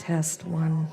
Test one.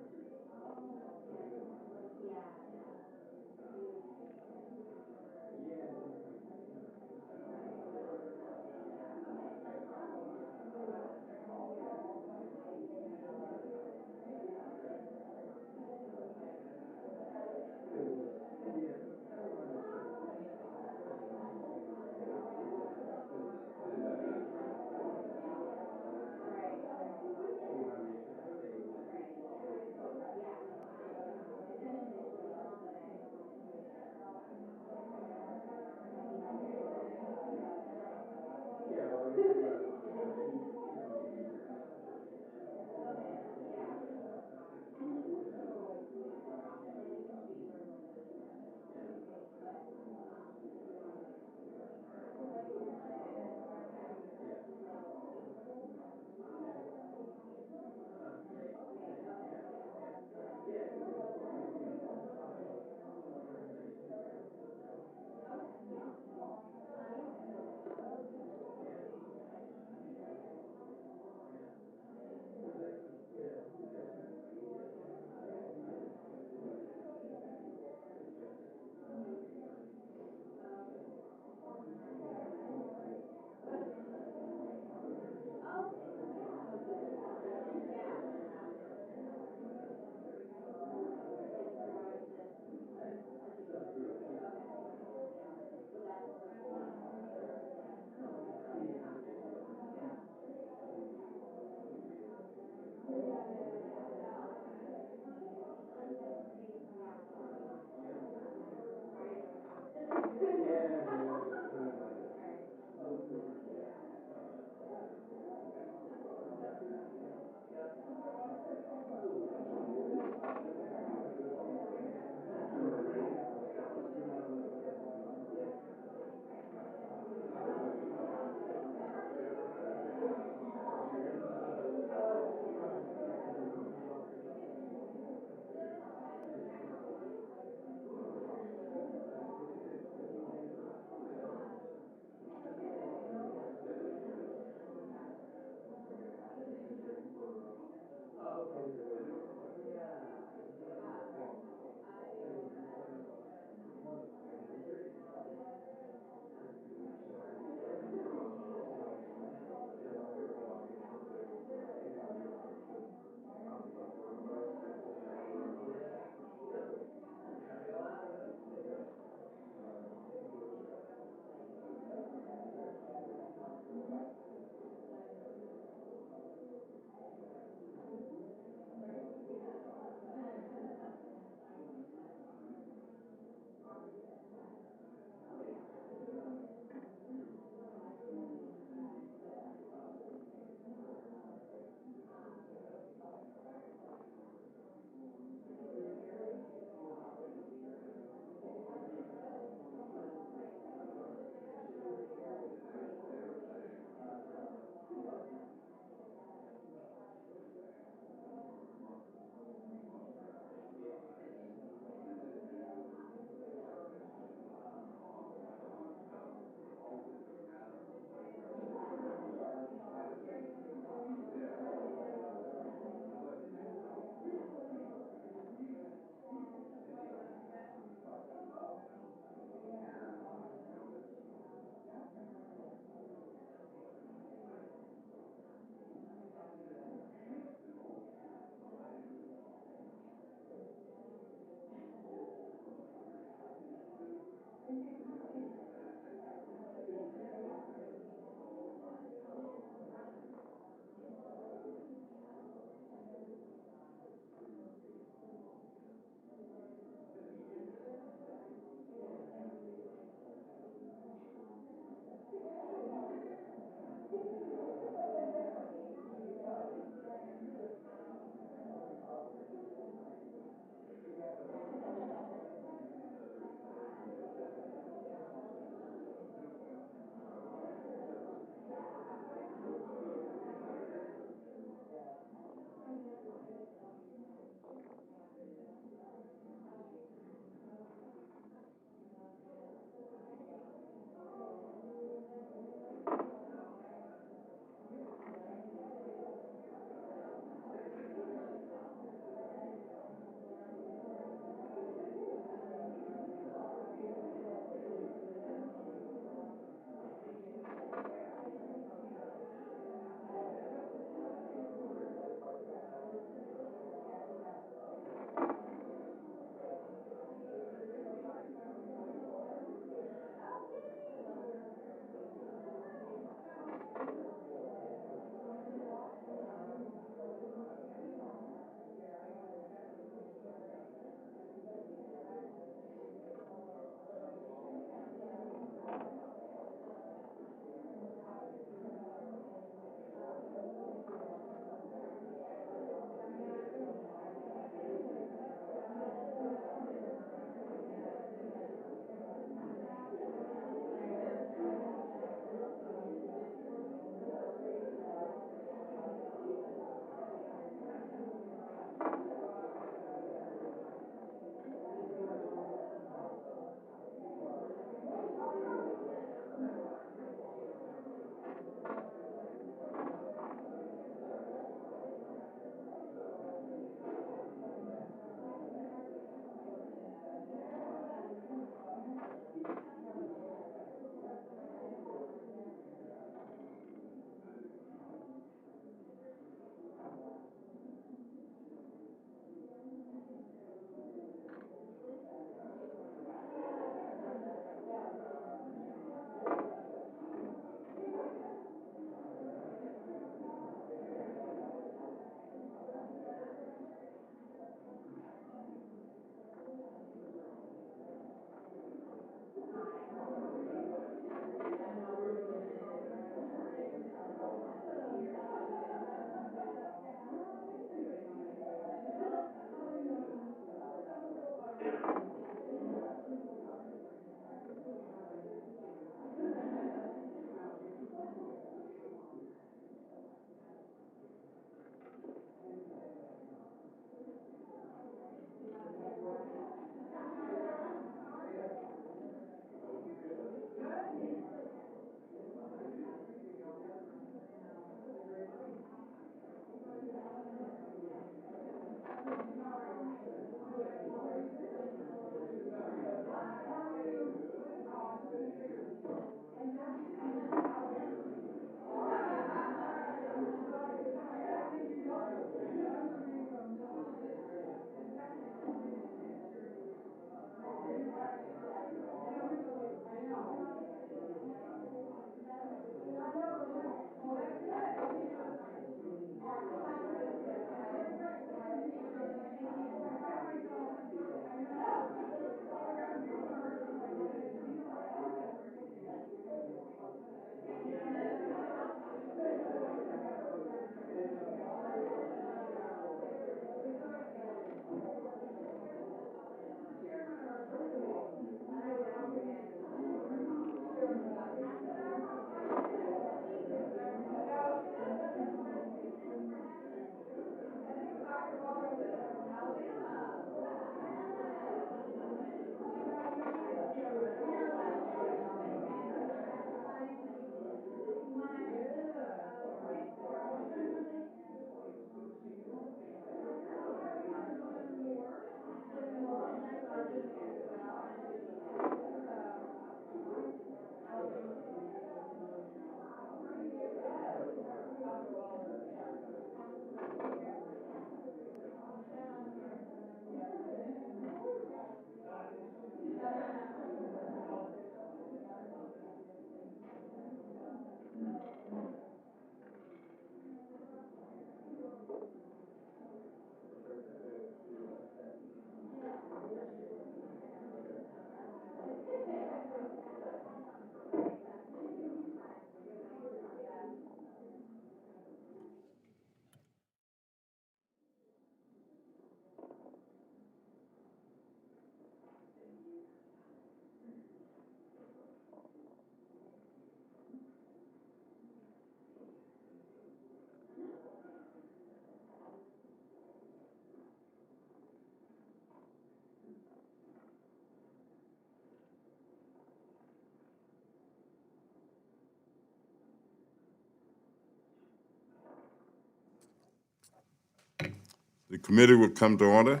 The committee will come to order.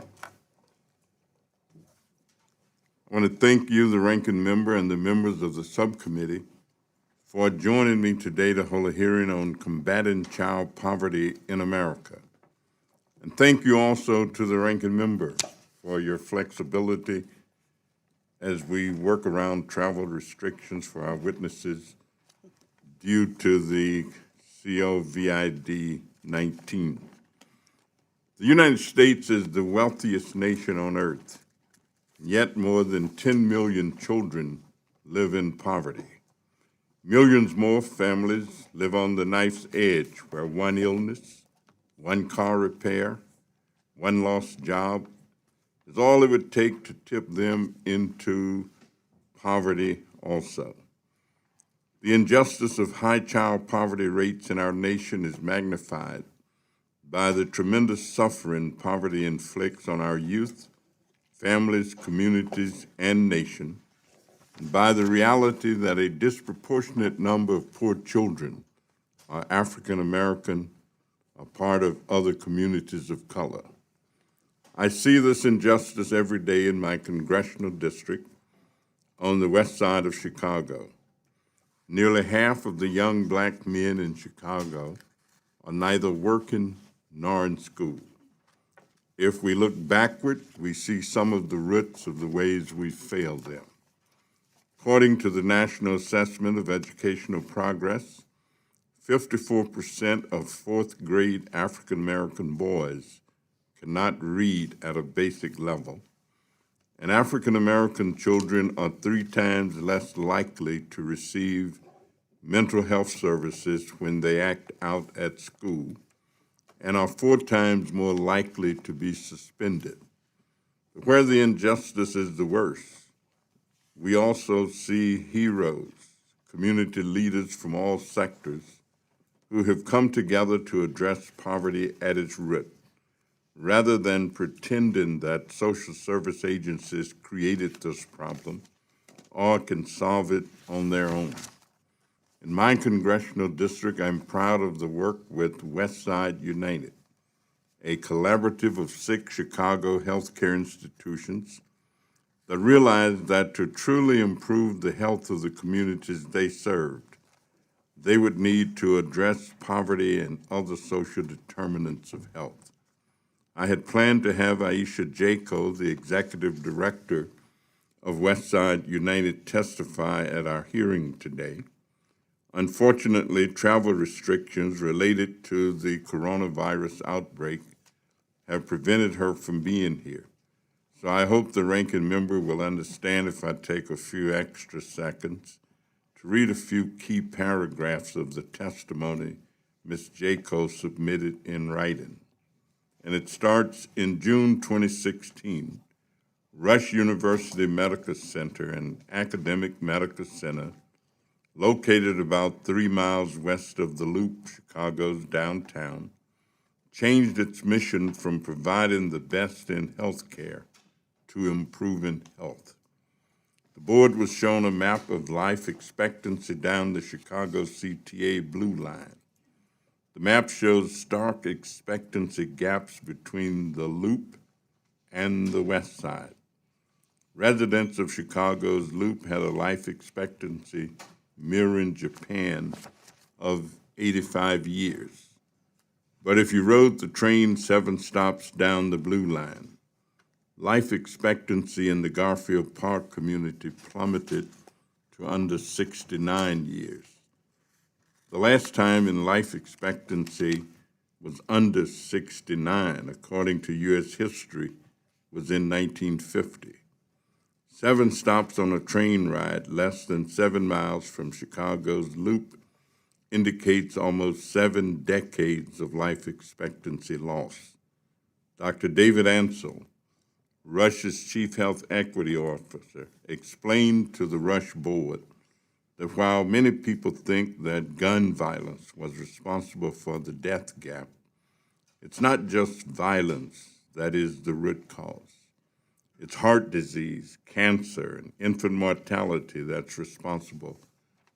I want to thank you, the ranking member, and the members of the subcommittee for joining me today to hold a hearing on combating child poverty in America. And thank you also to the ranking member for your flexibility as we work around travel restrictions for our witnesses due to the COVID-19. The United States is the wealthiest nation on earth, yet more than 10 million children live in poverty. Millions more families live on the knife's edge, where one illness, one car repair, one lost job is all it would take to tip them into poverty also. The injustice of high child poverty rates in our nation is magnified by the tremendous suffering poverty inflicts on our youth, families, communities, and nation, and by the reality that a disproportionate number of poor children are African American, a part of other communities of color. I see this injustice every day in my congressional district on the west side of Chicago. Nearly half of the young black men in Chicago are neither working nor in school. If we look backward, we see some of the roots of the ways we failed them. According to the National Assessment of Educational Progress, 54% of fourth grade African American boys cannot read at a basic level, and African American children are 3 times less likely to receive mental health services when they act out at school, and are 4 times more likely to be suspended. But where the injustice is the worst, we also see heroes, community leaders from all sectors who have come together to address poverty at its root, rather than pretending that social service agencies created this problem or can solve it on their own. In my congressional district, I'm proud of the work with Westside United, a collaborative of 6 Chicago healthcare institutions that realized that to truly improve the health of the communities they served, they would need to address poverty and other social determinants of health. I had planned to have Aisha Jaco, the executive director of Westside United, testify at our hearing today. Unfortunately, travel restrictions related to the coronavirus outbreak have prevented her from being here. So I hope the ranking member will understand if I take a few extra seconds to read a few key paragraphs of the testimony Ms. Jaco submitted in writing. And it starts in June 2016. Rush University Medical Center, an academic medical center located about 3 miles west of the Loop, Chicago's downtown, changed its mission from providing the best in healthcare to improving health. The board was shown a map of life expectancy down the Chicago CTA Blue Line. The map shows stark expectancy gaps between the Loop and the West Side. Residents of Chicago's Loop had a life expectancy mirroring Japan of 85 years. But if you rode the train 7 stops down the Blue Line, life expectancy in the Garfield Park community plummeted to under 69 years. The last time in life expectancy was under 69, according to U.S. history, was in 1950. 7 stops on a train ride less than 7 miles from Chicago's Loop indicates almost 7 decades of life expectancy loss. Dr. David Ansel, Rush's Chief Health Equity Officer, explained to the Rush Board that while many people think that gun violence was responsible for the death gap, it's not just violence that is the root cause. It's heart disease, cancer, and infant mortality that's responsible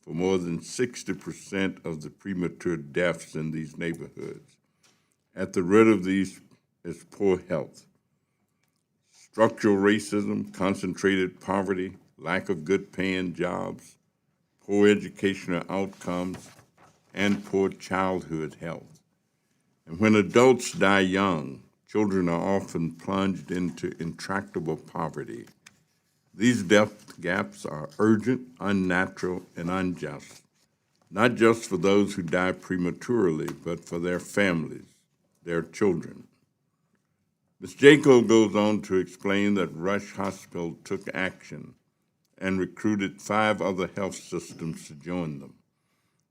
for more than 60% of the premature deaths in these neighborhoods. At the root of these is poor health. Structural racism, concentrated poverty, lack of good paying jobs, poor educational outcomes, and poor childhood health. And when adults die young, children are often plunged into intractable poverty. These death gaps are urgent, unnatural, and unjust, not just for those who die prematurely, but for their families, their children. Ms. Jaco goes on to explain that Rush Hospital took action and recruited 5 other health systems to join them.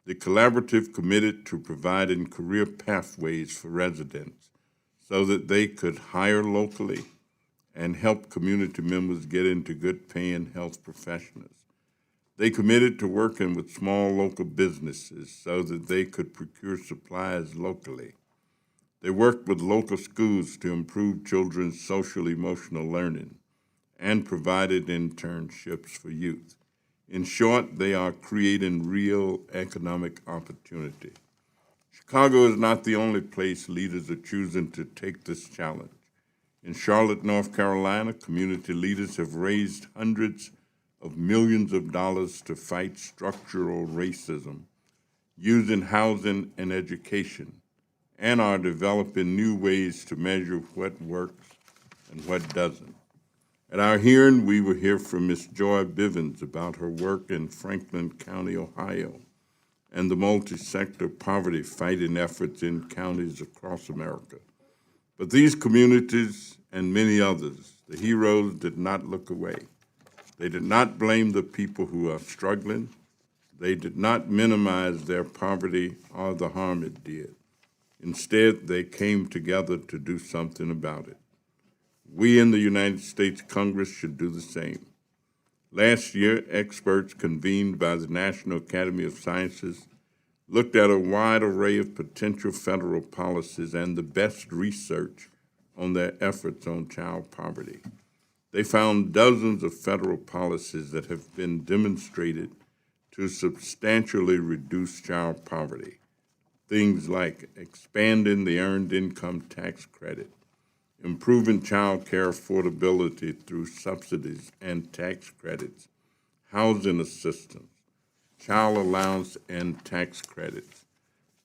The collaborative committed to providing career pathways for residents so that they could hire locally and help community members get into good paying health professionals. They committed to working with small local businesses so that they could procure supplies locally. They worked with local schools to improve children's social emotional learning and provided internships for youth. In short, they are creating real economic opportunity. Chicago is not the only place leaders are choosing to take this challenge. In Charlotte, North Carolina, community leaders have raised hundreds of millions of dollars to fight structural racism using housing and education, and are developing new ways to measure what works and what doesn't. At our hearing, we will hear from Ms. Joy Bivens about her work in Franklin County, Ohio, and the multi-sector poverty fighting efforts in counties across America. But these communities and many others, the heroes did not look away. They did not blame the people who are struggling. They did not minimize their poverty or the harm it did. Instead, they came together to do something about it. We in the United States Congress should do the same. Last year, experts convened by the National Academy of Sciences looked at a wide array of potential federal policies and the best research on their efforts on child poverty. They found dozens of federal policies that have been demonstrated to substantially reduce child poverty. Things like expanding the Earned Income Tax Credit, improving child care affordability through subsidies and tax credits, housing assistance, child allowance, and tax credits.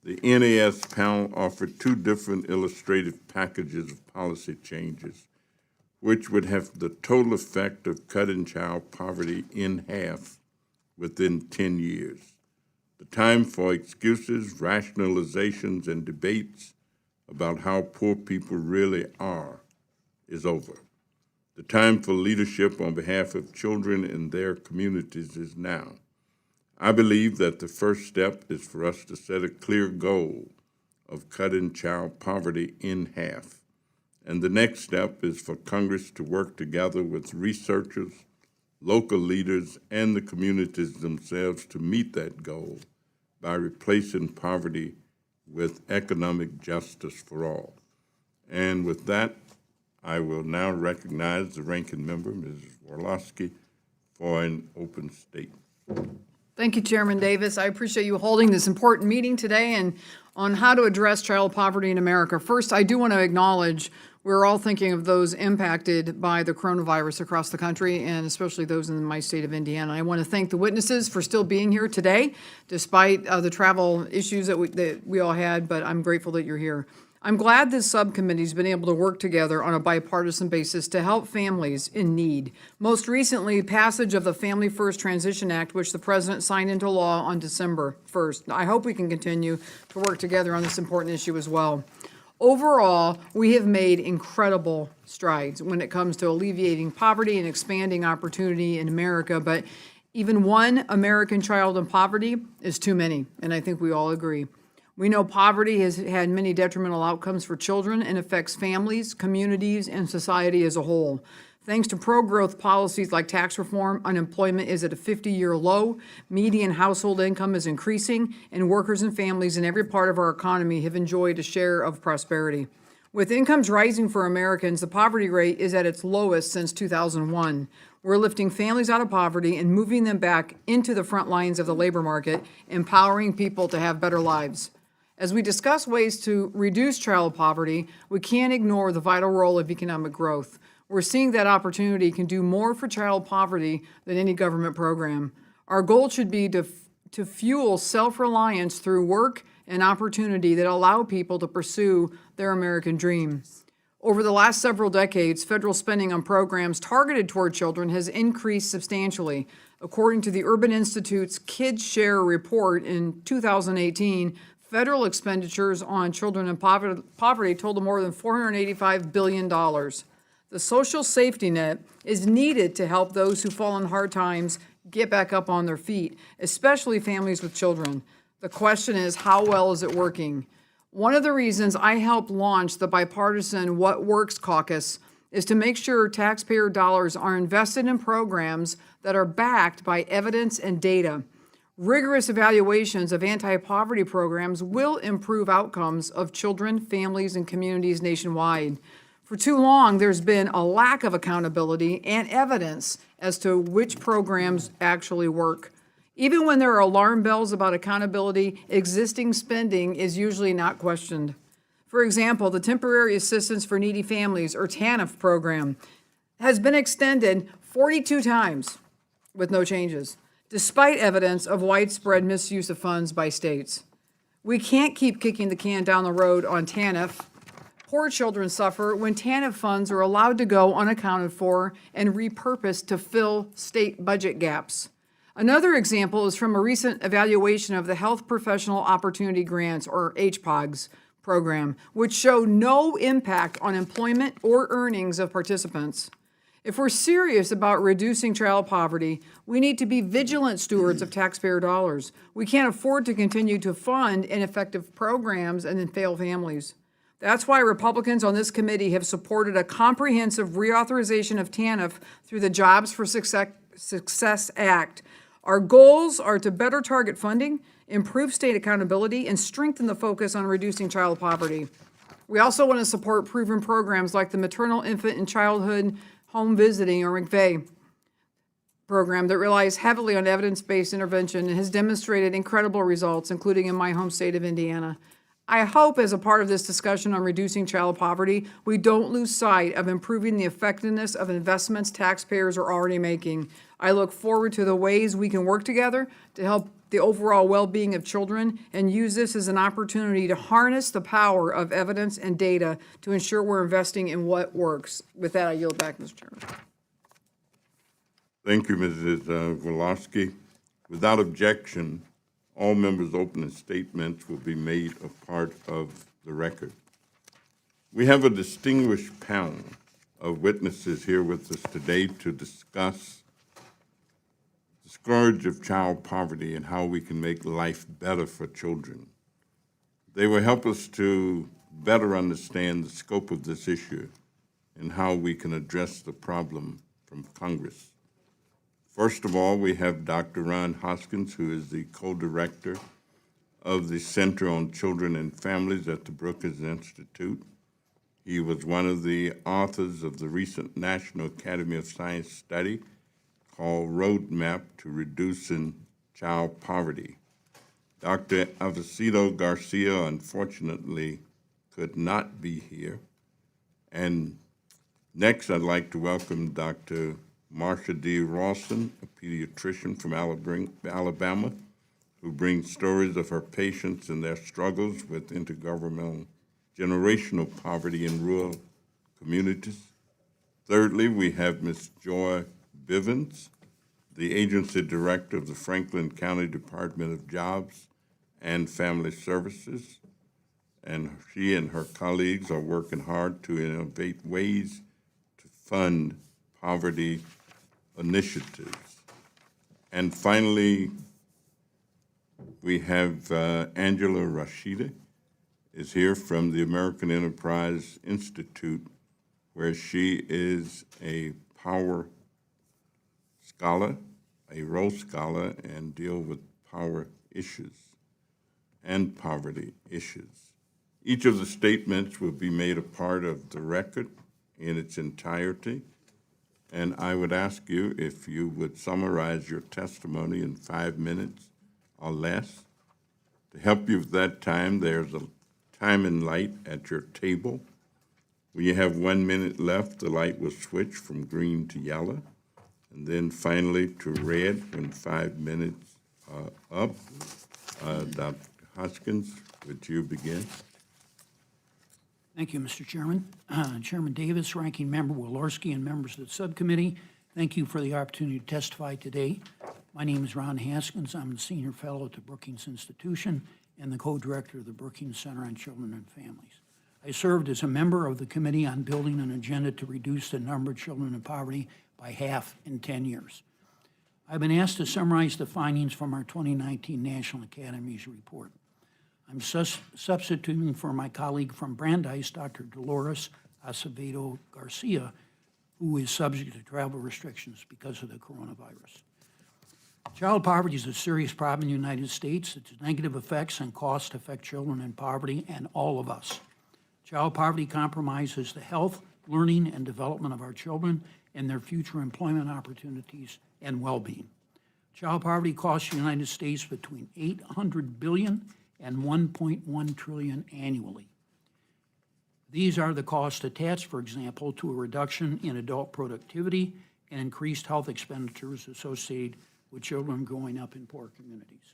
The NAS panel offered two different illustrative packages of policy changes, which would have the total effect of cutting child poverty in half within 10 years. The time for excuses, rationalizations, and debates about how poor people really are is over. The time for leadership on behalf of children in their communities is now. I believe that the first step is for us to set a clear goal of cutting child poverty in half. And the next step is for Congress to work together with researchers, local leaders, and the communities themselves to meet that goal by replacing poverty with economic justice for all. And with that, I will now recognize the ranking member, Mrs. Worlowski, for an open statement. Thank you, Chairman Davis. I appreciate you holding this important meeting today and on how to address child poverty in America. First, I do want to acknowledge we're all thinking of those impacted by the coronavirus across the country, and especially those in my state of Indiana. I want to thank the witnesses for still being here today, despite the travel issues that we all had, but I'm grateful that you're here. I'm glad this subcommittee's been able to work together on a bipartisan basis to help families in need. Most recently, passage of the Family First Transition Act, which the President signed into law on December 1st. I hope we can continue to work together on this important issue as well. Overall, we have made incredible strides when it comes to alleviating poverty and expanding opportunity in America, but even one American child in poverty is too many, and I think we all agree. We know poverty has had many detrimental outcomes for children and affects families, communities, and society as a whole. Thanks to pro-growth policies like tax reform, unemployment is at a 50-year low, median household income is increasing, and workers and families in every part of our economy have enjoyed a share of prosperity. With incomes rising for Americans, the poverty rate is at its lowest since 2001. We're lifting families out of poverty and moving them back into the front lines of the labor market, empowering people to have better lives. As we discuss ways to reduce child poverty, we can't ignore the vital role of economic growth. We're seeing that opportunity can do more for child poverty than any government program. Our goal should be to fuel self-reliance through work and opportunity that allow people to pursue their American dream. Over the last several decades, federal spending on programs targeted toward children has increased substantially. According to the Urban Institute's Kids Share report in 2018, federal expenditures on children in poverty totaled more than $485 billion. The social safety net is needed to help those who fall in hard times get back up on their feet, especially families with children. The question is, how well is it working? One of the reasons I helped launch the bipartisan What Works Caucus is to make sure taxpayer dollars are invested in programs that are backed by evidence and data. Rigorous evaluations of anti-poverty programs will improve outcomes of children, families, and communities nationwide. For too long, there's been a lack of accountability and evidence as to which programs actually work. Even when there are alarm bells about accountability, existing spending is usually not questioned. For example, the Temporary Assistance for Needy Families, or TANF program, has been extended 42 times with no changes, despite evidence of widespread misuse of funds by states. We can't keep kicking the can down the road on TANF. Poor children suffer when TANF funds are allowed to go unaccounted for and repurposed to fill state budget gaps. Another example is from a recent evaluation of the Health Professional Opportunity Grants, or HPOGs, program, which show no impact on employment or earnings of participants. If we're serious about reducing child poverty, we need to be vigilant stewards of taxpayer dollars. We can't afford to continue to fund ineffective programs and then fail families. That's why Republicans on this committee have supported a comprehensive reauthorization of TANF through the Jobs for Success Act. Our goals are to better target funding, improve state accountability, and strengthen the focus on reducing child poverty. We also want to support proven programs like the Maternal, Infant, and Childhood Home Visiting, or McVeigh, program that relies heavily on evidence-based intervention and has demonstrated incredible results, including in my home state of Indiana. I hope as a part of this discussion on reducing child poverty, we don't lose sight of improving the effectiveness of investments taxpayers are already making. I look forward to the ways we can work together to help the overall well-being of children and use this as an opportunity to harness the power of evidence and data to ensure we're investing in what works. With that, I yield back, Mr. Chairman. Thank you, Mrs. Wolosky. Without objection, all members' opening statements will be made a part of the record. We have a distinguished panel of witnesses here with us today to discuss the scourge of child poverty and how we can make life better for children. They will help us to better understand the scope of this issue and how we can address the problem from Congress. First of all, we have Dr. Ron Hoskins, who is the co-director of the Center on Children and Families at the Brookings Institute. He was one of the authors of the recent National Academy of Science study called Roadmap to Reducing Child Poverty. Dr. Alvarado Garcia, unfortunately, could not be here. And next, I'd like to welcome Dr. Marsha D. Rawson, a pediatrician from Alabama, who brings stories of her patients and their struggles with intergovernmental generational poverty in rural communities. Thirdly, we have Ms. Joy Bivens, the agency director of the Franklin County Department of Jobs and Family Services, and she and her colleagues are working hard to innovate ways to fund poverty initiatives. And finally, we have Angela Rashidi is here from the American Enterprise Institute, where she is a power scholar, a Rhodes Scholar, and deal with power issues and poverty issues. Each of the statements will be made a part of the record in its entirety. And I would ask you if you would summarize your testimony in 5 minutes or less. To help you with that time, there's a timing light at your table. When you have 1 minute left, the light will switch from green to yellow, and then finally to red when 5 minutes are up. Dr. Hoskins, would you begin? Thank you, Mr. Chairman. Chairman Davis, Ranking Member Walorski, and members of the subcommittee, thank you for the opportunity to testify today. My name is Ron Haskins. I'm the Senior Fellow at the Brookings Institution and the Co-Director of the Brookings Center on Children and Families. I served as a member of the Committee on Building an Agenda to Reduce the Number of Children in Poverty by half in 10 years. I've been asked to summarize the findings from our 2019 National Academy's report. I'm substituting for my colleague from Brandeis, Dr. Dolores Acevedo Garcia, who is subject to travel restrictions because of the coronavirus. Child poverty is a serious problem in the United States. Its negative effects and costs affect children in poverty and all of us. Child poverty compromises the health, learning, and development of our children and their future employment opportunities and well-being. Child poverty costs the United States between $800 billion and $1.1 trillion annually. These are the costs attached, for example, to a reduction in adult productivity and increased health expenditures associated with children growing up in poor communities.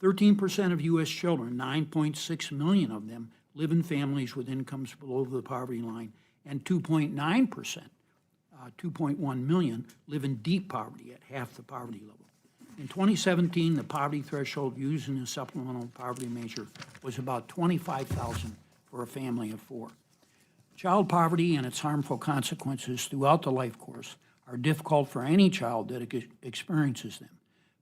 13% of U.S. children, 9.6 million of them, live in families with incomes below the poverty line, and 2.9%, 2.1 million, live in deep poverty at half the poverty level. In 2017, the poverty threshold used in the supplemental poverty measure was about $25,000 for a family of 4. Child poverty and its harmful consequences throughout the life course are difficult for any child that experiences them,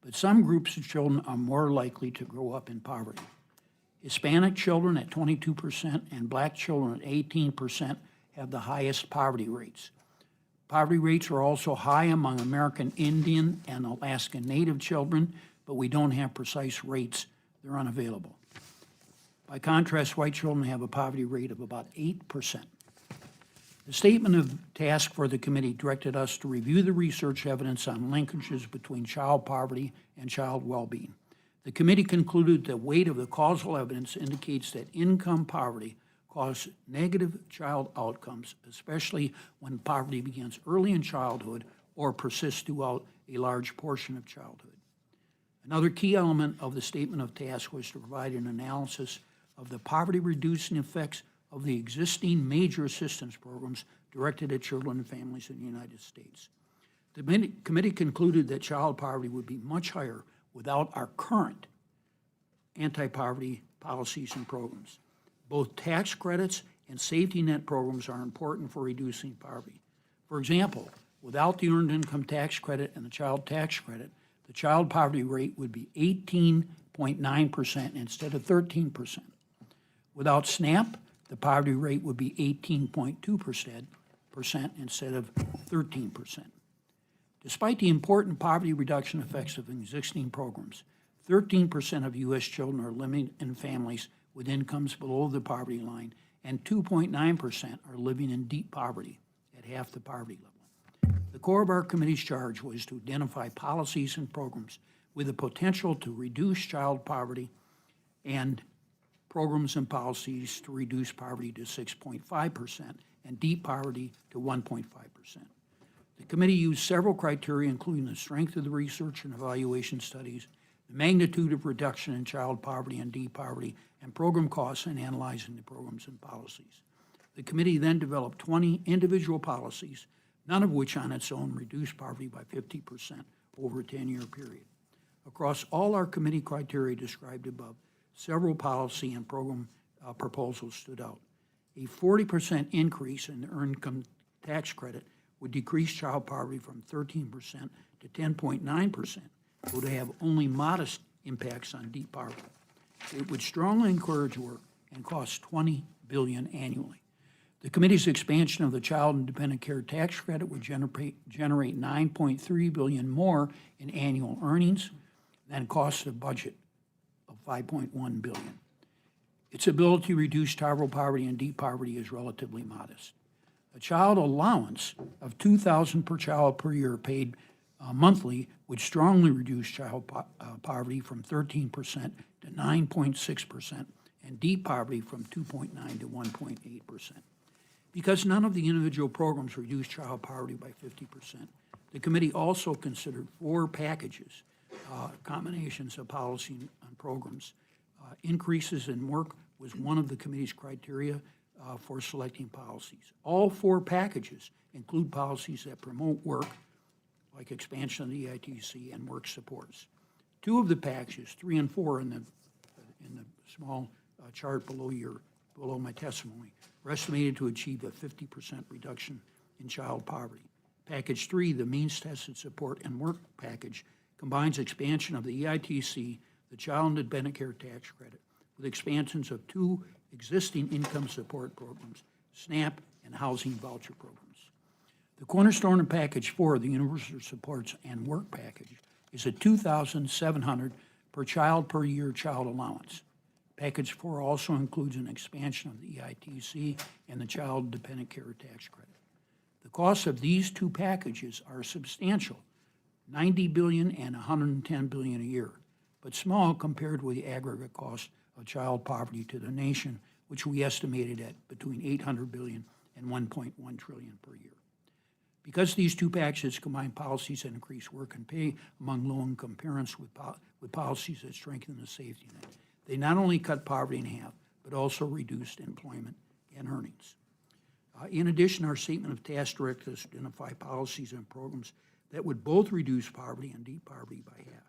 but some groups of children are more likely to grow up in poverty. Hispanic children at 22% and Black children at 18% have the highest poverty rates. Poverty rates are also high among American Indian and Alaska Native children, but we don't have precise rates. They're unavailable. By contrast, white children have a poverty rate of about 8%. The statement of task for the committee directed us to review the research evidence on linkages between child poverty and child well-being. The committee concluded the weight of the causal evidence indicates that income poverty causes negative child outcomes, especially when poverty begins early in childhood or persists throughout a large portion of childhood. Another key element of the statement of task was to provide an analysis of the poverty-reducing effects of the existing major assistance programs directed at children and families in the United States. The committee concluded that child poverty would be much higher without our current anti-poverty policies and programs. Both tax credits and safety net programs are important for reducing poverty. For example, without the Earned Income Tax Credit and the Child Tax Credit, the child poverty rate would be 18.9% instead of 13%. Without SNAP, the poverty rate would be 18.2% instead of 13%. Despite the important poverty reduction effects of existing programs, 13% of U.S. children are living in families with incomes below the poverty line, and 2.9% are living in deep poverty at half the poverty level. The core of our committee's charge was to identify policies and programs with the potential to reduce child poverty and programs and policies to reduce poverty to 6.5% and deep poverty to 1.5%. The committee used several criteria, including the strength of the research and evaluation studies, the magnitude of reduction in child poverty and deep poverty, and program costs in analyzing the programs and policies. The committee then developed 20 individual policies, none of which on its own reduced poverty by 50% over a 10-year period. Across all our committee criteria described above, several policy and program proposals stood out. A 40% increase in the Earned Income Tax Credit would decrease child poverty from 13% to 10.9%, but would have only modest impacts on deep poverty. It would strongly encourage work and cost $20 billion annually. The committee's expansion of the Child and Dependent Care Tax Credit would generate $9.3 billion more in annual earnings than cost the budget of $5.1 billion. Its ability to reduce child poverty and deep poverty is relatively modest. A child allowance of $2,000 per child per year paid monthly would strongly reduce child poverty from 13% to 9.6% and deep poverty from 2.9 to 1.8%. Because none of the individual programs reduce child poverty by 50%, the committee also considered 4 packages, combinations of policy and programs. Increases in work was one of the committee's criteria for selecting policies. All 4 packages include policies that promote work, like expansion of the EITC and work supports. 2 of the packages, 3 and 4 in the small chart below my testimony, were estimated to achieve a 50% reduction in child poverty. Package 3, the means tested support and work package, combines expansion of the EITC, the Child and Dependent Care Tax Credit, with expansions of 2 existing income support programs, SNAP and housing voucher programs. The cornerstone of Package 4, the Universal Supports and Work Package, is a $2,700 per child per year child allowance. Package 4 also includes an expansion of the EITC and the Child Dependent Care Tax Credit. The costs of these 2 packages are substantial, $90 billion and $110 billion a year, but small compared with the aggregate cost of child poverty to the nation, which we estimated at between $800 billion and $1.1 trillion per year. Because these 2 packages combine policies that increase work and pay among low-income parents with policies that strengthen the safety net, they not only cut poverty in half, but also reduced employment and earnings. In addition, our statement of task directed us to identify policies and programs that would both reduce poverty and deep poverty by half.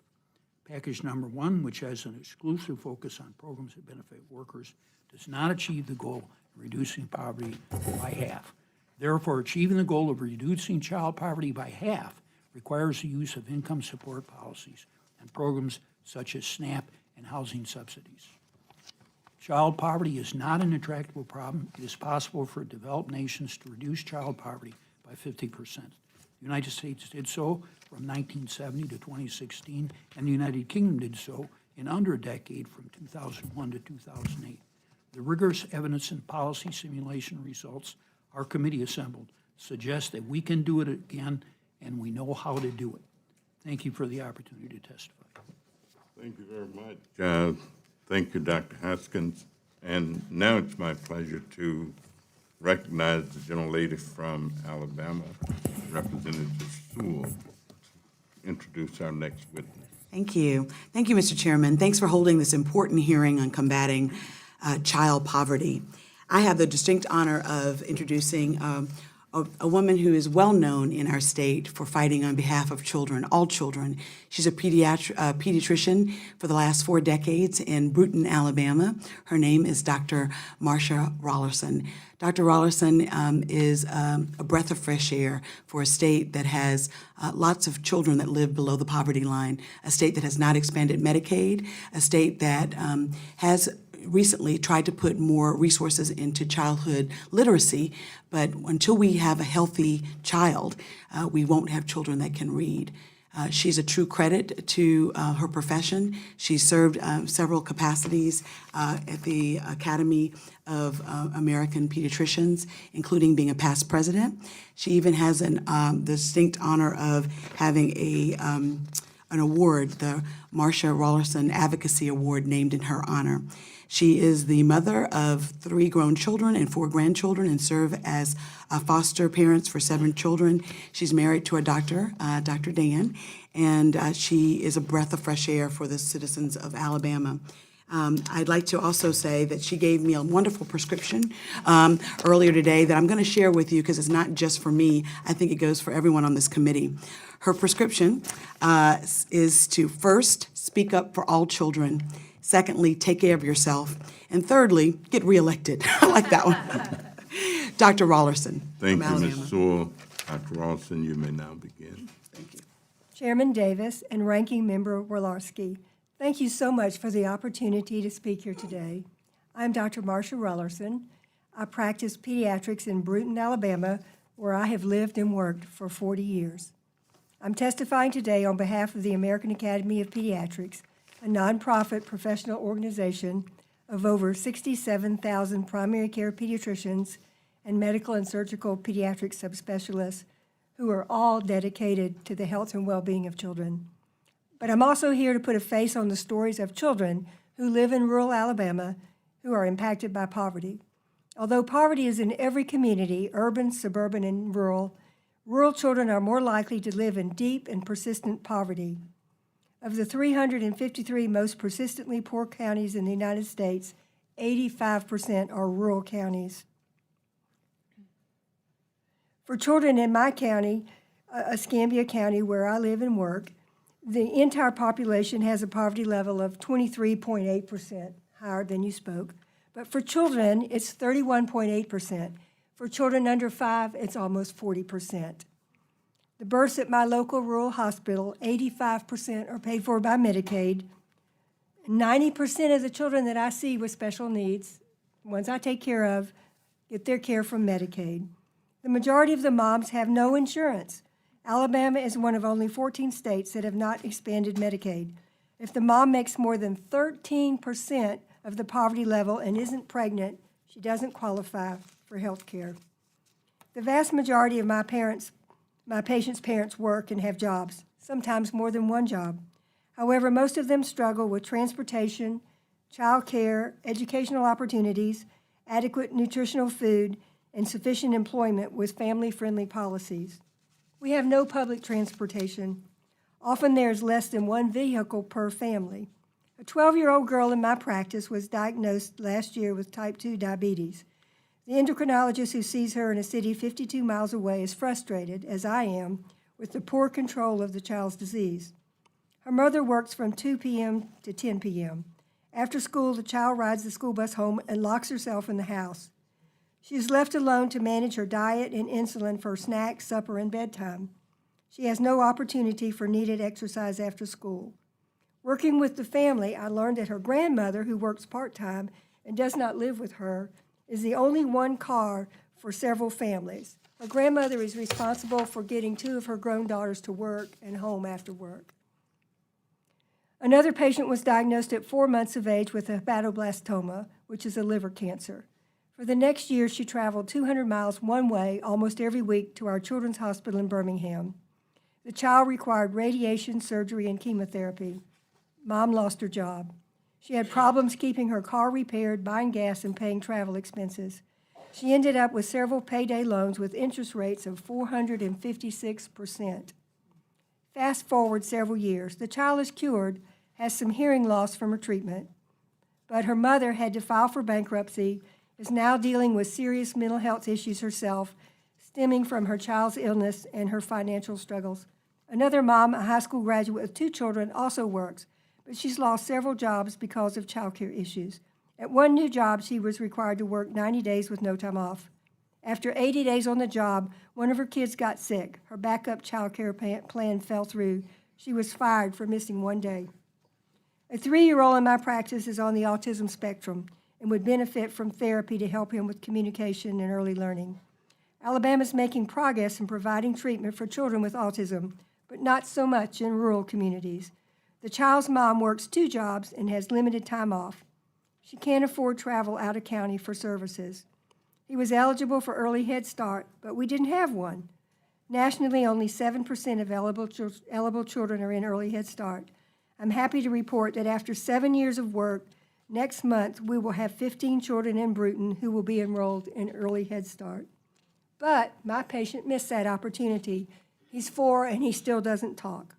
Package number 1, which has an exclusive focus on programs that benefit workers, does not achieve the goal of reducing poverty by half. Therefore, achieving the goal of reducing child poverty by half requires the use of income support policies and programs such as SNAP and housing subsidies. Child poverty is not an intractable problem. It is possible for developed nations to reduce child poverty by 50%. The United States did so from 1970 to 2016, and the United Kingdom did so in under a decade from 2001 to 2008. The rigorous evidence and policy simulation results our committee assembled suggest that we can do it again, and we know how to do it. Thank you for the opportunity to testify. Thank you very much. Thank you, Dr. Haskins. And now it's my pleasure to recognize the gentlelady from Alabama, Representative Sewell, to introduce our next witness. Thank you. Thank you, Mr. Chairman. Thanks for holding this important hearing on combating child poverty. I have the distinct honor of introducing a woman who is well known in our state for fighting on behalf of children, all children. She's a pediatrician for the last 4 decades in Brewton, Alabama. Her name is Dr. Marsha Ellison. Dr. Ellison is a breath of fresh air for a state that has lots of children that live below the poverty line, a state that has not expanded Medicaid, a state that has recently tried to put more resources into childhood literacy, but until we have a healthy child, we won't have children that can read. She's a true credit to her profession. She served several capacities at the Academy of American Pediatricians, including being a past president. She even has the distinct honor of having an award, the Marsha Ellison Advocacy Award, named in her honor. She is the mother of 3 grown children and 4 grandchildren and served as foster parents for 7 children. She's married to a doctor, Dr. Dan, and she is a breath of fresh air for the citizens of Alabama. I'd like to also say that she gave me a wonderful prescription earlier today that I'm going to share with you because it's not just for me. I think it goes for everyone on this committee. Her prescription is to first speak up for all children. Secondly, take care of yourself. And thirdly, get reelected. I like that one. Dr. Ellison. Thank you, Ms. Sewell. Dr. Ellison, you may now begin. Thank you. Chairman Davis and Ranking Member Wolarski, thank you so much for the opportunity to speak here today. I'm Dr. Marsha Ellison. I practice pediatrics in Brewton, Alabama, where I have lived and worked for 40 years. I'm testifying today on behalf of the American Academy of Pediatrics, a nonprofit professional organization of over 67,000 primary care pediatricians and medical and surgical pediatric subspecialists who are all dedicated to the health and well-being of children. But I'm also here to put a face on the stories of children who live in rural Alabama who are impacted by poverty. Although poverty is in every community, urban, suburban, and rural children are more likely to live in deep and persistent poverty. Of the 353 most persistently poor counties in the United States, 85% are rural counties. For children in my county, Escambia County, where I live and work, the entire population has a poverty level of 23.8%, higher than you spoke. But for children, it's 31.8%. For children under 5, it's almost 40%. The births at my local rural hospital, 85% are paid for by Medicaid. 90% of the children that I see with special needs, the ones I take care of, get their care from Medicaid. The majority of the moms have no insurance. Alabama is one of only 14 states that have not expanded Medicaid. If the mom makes more than 13% of the poverty level and isn't pregnant, she doesn't qualify for health care. The vast majority of my patients' parents work and have jobs, sometimes more than one job. However, most of them struggle with transportation, child care, educational opportunities, adequate nutritional food, and sufficient employment with family-friendly policies. We have no public transportation. Often there's less than one vehicle per family. A 12-year-old girl in my practice was diagnosed last year with type 2 diabetes. The endocrinologist who sees her in a city 52 miles away is frustrated, as I am, with the poor control of the child's disease. Her mother works from 2 p.m. to 10 p.m. After school, the child rides the school bus home and locks herself in the house. She is left alone to manage her diet and insulin for snacks, supper, and bedtime. She has no opportunity for needed exercise after school. Working with the family, I learned that her grandmother, who works part-time and does not live with her, is the only one car for several families. Her grandmother is responsible for getting 2 of her grown daughters to work and home after work. Another patient was diagnosed at 4 months of age with hepatoblastoma, which is a liver cancer. For the next year, she traveled 200 miles one way almost every week to our children's hospital in Birmingham. The child required radiation, surgery, and chemotherapy. Mom lost her job. She had problems keeping her car repaired, buying gas, and paying travel expenses. She ended up with several payday loans with interest rates of 456%. Fast forward several years. The child is cured, has some hearing loss from her treatment, but her mother had to file for bankruptcy, is now dealing with serious mental health issues herself, stemming from her child's illness and her financial struggles. Another mom, a high school graduate with 2 children, also works, but she's lost several jobs because of childcare issues. At one new job, she was required to work 90 days with no time off. After 80 days on the job, one of her kids got sick. Her backup childcare plan fell through. She was fired for missing 1 day. A 3-year-old in my practice is on the autism spectrum and would benefit from therapy to help him with communication and early learning. Alabama is making progress in providing treatment for children with autism, but not so much in rural communities. The child's mom works 2 jobs and has limited time off. She can't afford travel out of county for services. He was eligible for early Head Start, but we didn't have one. Nationally, only 7% of eligible children are in early Head Start. I'm happy to report that after 7 years of work, next month we will have 15 children in Bruton who will be enrolled in early Head Start. But my patient missed that opportunity. He's 4 and he still doesn't talk.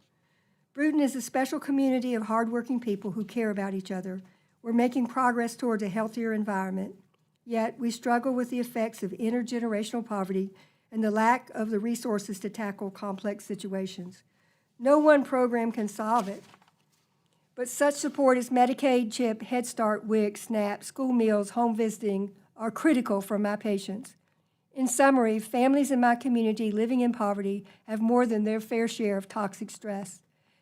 Bruton is a special community of hardworking people who care about each other. We're making progress towards a healthier environment. Yet we struggle with the effects of intergenerational poverty and the lack of the resources to tackle complex situations. No one program can solve it, but such support as Medicaid, CHIP, Head Start, WIC, SNAP, school meals, home visiting are critical for my patients. In summary, families in my community living in poverty have more than their fair share of toxic stress.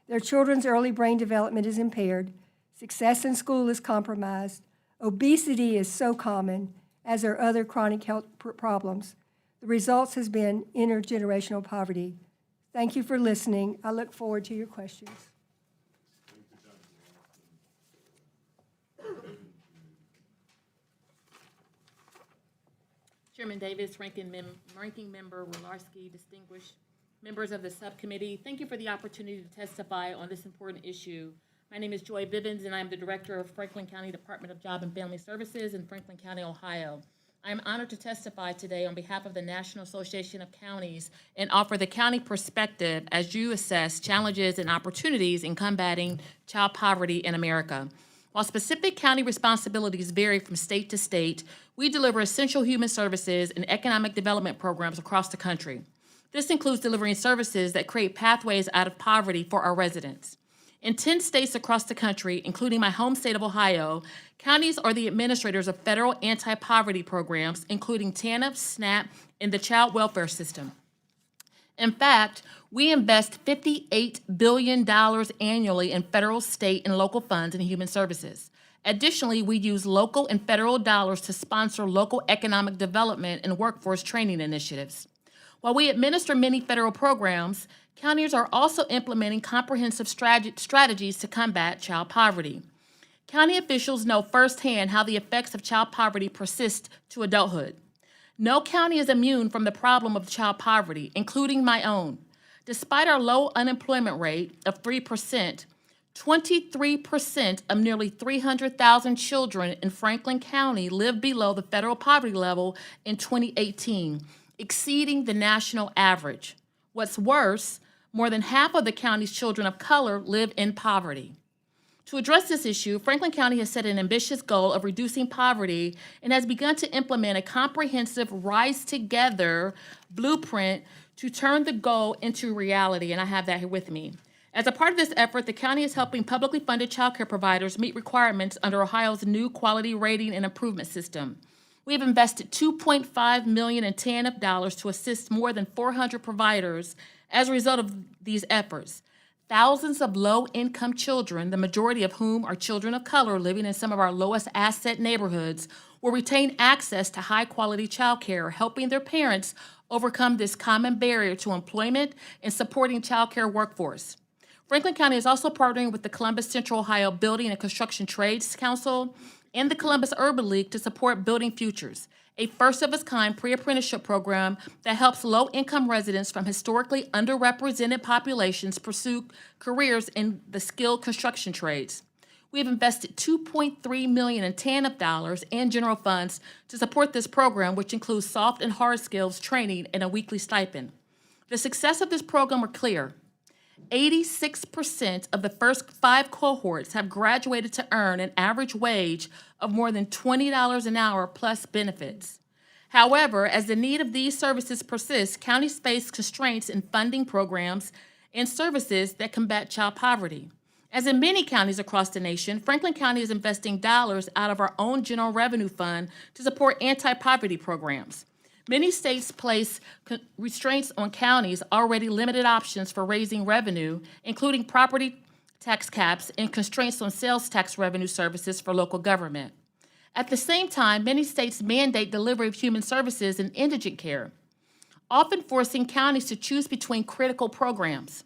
Their children's early brain development is impaired, success in school is compromised, obesity is so common, as are other chronic health problems. The results has been intergenerational poverty. Thank you for listening. I look forward to your questions. Chairman Davis, Ranking Member Wolarski, distinguished members of the subcommittee, thank you for the opportunity to testify on this important issue. My name is Joy Bivens, and I'm the Director of Franklin County Department of Job and Family Services in Franklin County, Ohio. I am honored to testify today on behalf of the National Association of Counties and offer the county perspective as you assess challenges and opportunities in combating child poverty in America. While specific county responsibilities vary from state to state, we deliver essential human services and economic development programs across the country. This includes delivering services that create pathways out of poverty for our residents. In 10 states across the country, including my home state of Ohio, counties are the administrators of federal anti-poverty programs, including TANF, SNAP, and the child welfare system. In fact, we invest $58 billion annually in federal, state, and local funds in human services. Additionally, we use local and federal dollars to sponsor local economic development and workforce training initiatives. While we administer many federal programs, counties are also implementing comprehensive strategies to combat child poverty. County officials know firsthand how the effects of child poverty persist to adulthood. No county is immune from the problem of child poverty, including my own. Despite our low unemployment rate of 3%, 23% of nearly 300,000 children in Franklin County lived below the federal poverty level in 2018, exceeding the national average. What's worse, more than half of the county's children of color live in poverty. To address this issue, Franklin County has set an ambitious goal of reducing poverty and has begun to implement a comprehensive Rise Together blueprint to turn the goal into reality, and I have that here with me. As a part of this effort, the county is helping publicly funded child care providers meet requirements under Ohio's new quality rating and improvement system. We have invested $2.5 million in TANF dollars to assist more than 400 providers as a result of these efforts. Thousands of low-income children, the majority of whom are children of color living in some of our lowest asset neighborhoods, will retain access to high-quality child care, helping their parents overcome this common barrier to employment and supporting child care workforce. Franklin County is also partnering with the Columbus Central Ohio Building and Construction Trades Council and the Columbus Urban League to support Building Futures, a first-of-its-kind pre-apprenticeship program that helps low-income residents from historically underrepresented populations pursue careers in the skilled construction trades. We have invested $2.3 million in TANF dollars and general funds to support this program, which includes soft and hard skills training and a weekly stipend. The success of this program are clear. 86% of the first 5 cohorts have graduated to earn an average wage of more than $20 an hour plus benefits. However, as the need of these services persists, counties face constraints in funding programs and services that combat child poverty. As in many counties across the nation, Franklin County is investing dollars out of our own general revenue fund to support anti-poverty programs. Many states place restraints on counties' already limited options for raising revenue, including property tax caps and constraints on sales tax revenue services for local government. At the same time, many states mandate delivery of human services and indigent care, often forcing counties to choose between critical programs.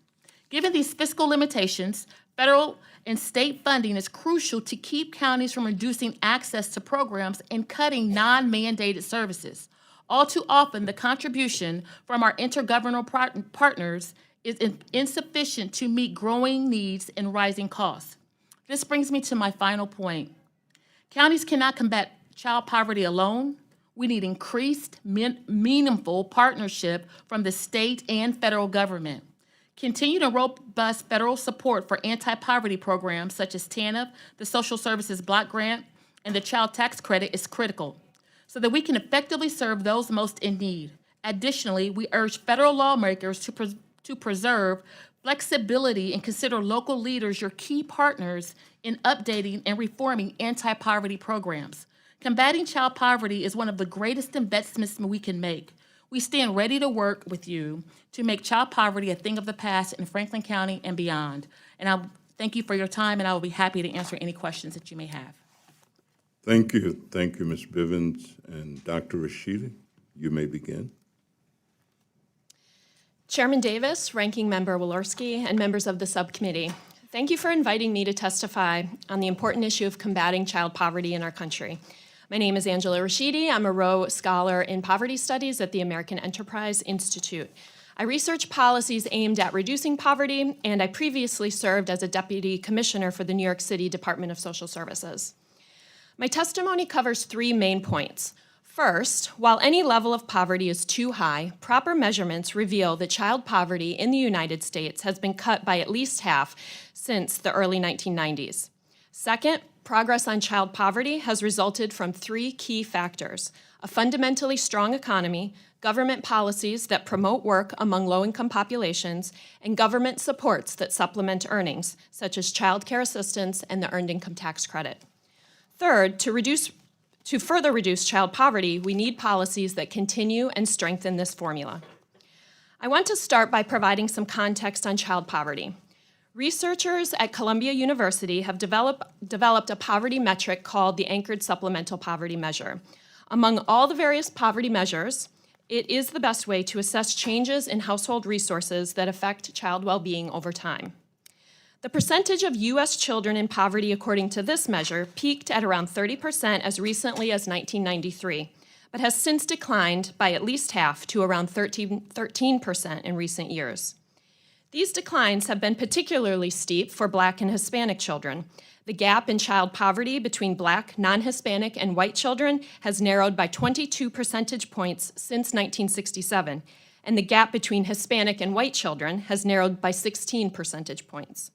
Given these fiscal limitations, federal and state funding is crucial to keep counties from reducing access to programs and cutting non-mandated services. All too often, the contribution from our intergovernmental partners is insufficient to meet growing needs and rising costs. This brings me to my final point. Counties cannot combat child poverty alone. We need increased, meaningful partnership from the state and federal government. Continued and robust federal support for anti-poverty programs such as TANF, the Social Services Block Grant, and the Child Tax Credit is critical, so that we can effectively serve those most in need. Additionally, we urge federal lawmakers to preserve flexibility and consider local leaders your key partners in updating and reforming anti-poverty programs. Combating child poverty is one of the greatest investments we can make. We stand ready to work with you to make child poverty a thing of the past in Franklin County and beyond. And I thank you for your time, and I will be happy to answer any questions that you may have. Thank you, Ms. Bivens. And Dr. Rashidi, you may begin. Chairman Davis, Ranking Member Walorski, and members of the subcommittee, thank you for inviting me to testify on the important issue of combating child poverty in our country. My name is Angela Rashidi. I'm a Rowe Scholar in Poverty Studies at the American Enterprise Institute. I research policies aimed at reducing poverty, and I previously served as a Deputy Commissioner for the New York City Department of Social Services. My testimony covers 3 main points. First, while any level of poverty is too high, proper measurements reveal that child poverty in the United States has been cut by at least half since the early 1990s. Second, progress on child poverty has resulted from 3 key factors: a fundamentally strong economy, government policies that promote work among low-income populations, and government supports that supplement earnings, such as child care assistance and the Earned Income Tax Credit. Third, to further reduce child poverty, we need policies that continue and strengthen this formula. I want to start by providing some context on child poverty. Researchers at Columbia University have developed a poverty metric called the Anchored Supplemental Poverty Measure. Among all the various poverty measures, it is the best way to assess changes in household resources that affect child well-being over time. The percentage of U.S. children in poverty according to this measure peaked at around 30% as recently as 1993, but has since declined by at least half to around 13% in recent years. These declines have been particularly steep for Black and Hispanic children. The gap in child poverty between Black, non-Hispanic, and white children has narrowed by 22 percentage points since 1967, and the gap between Hispanic and white children has narrowed by 16 percentage points.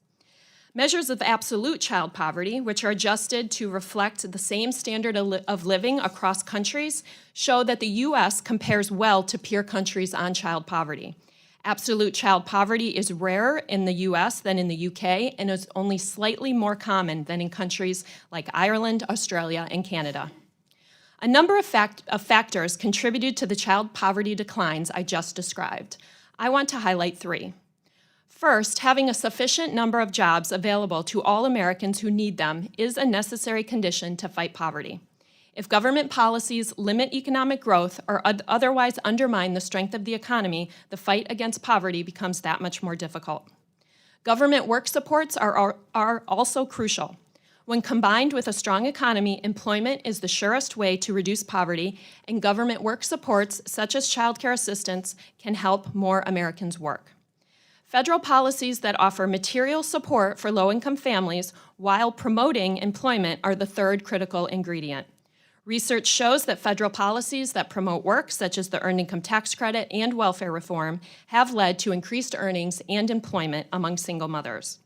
Measures of absolute child poverty, which are adjusted to reflect the same standard of living across countries, show that the U.S. compares well to peer countries on child poverty. Absolute child poverty is rarer in the U.S. than in the U.K. and is only slightly more common than in countries like Ireland, Australia, and Canada. A number of factors contributed to the child poverty declines I just described. I want to highlight 3. First, having a sufficient number of jobs available to all Americans who need them is a necessary condition to fight poverty. If government policies limit economic growth or otherwise undermine the strength of the economy, the fight against poverty becomes that much more difficult. Government work supports are also crucial. When combined with a strong economy, employment is the surest way to reduce poverty, and government work supports, such as childcare assistance, can help more Americans work. Federal policies that offer material support for low-income families while promoting employment are the third critical ingredient. Research shows that federal policies that promote work, such as the Earned Income Tax Credit and welfare reform, have led to increased earnings and employment among single mothers.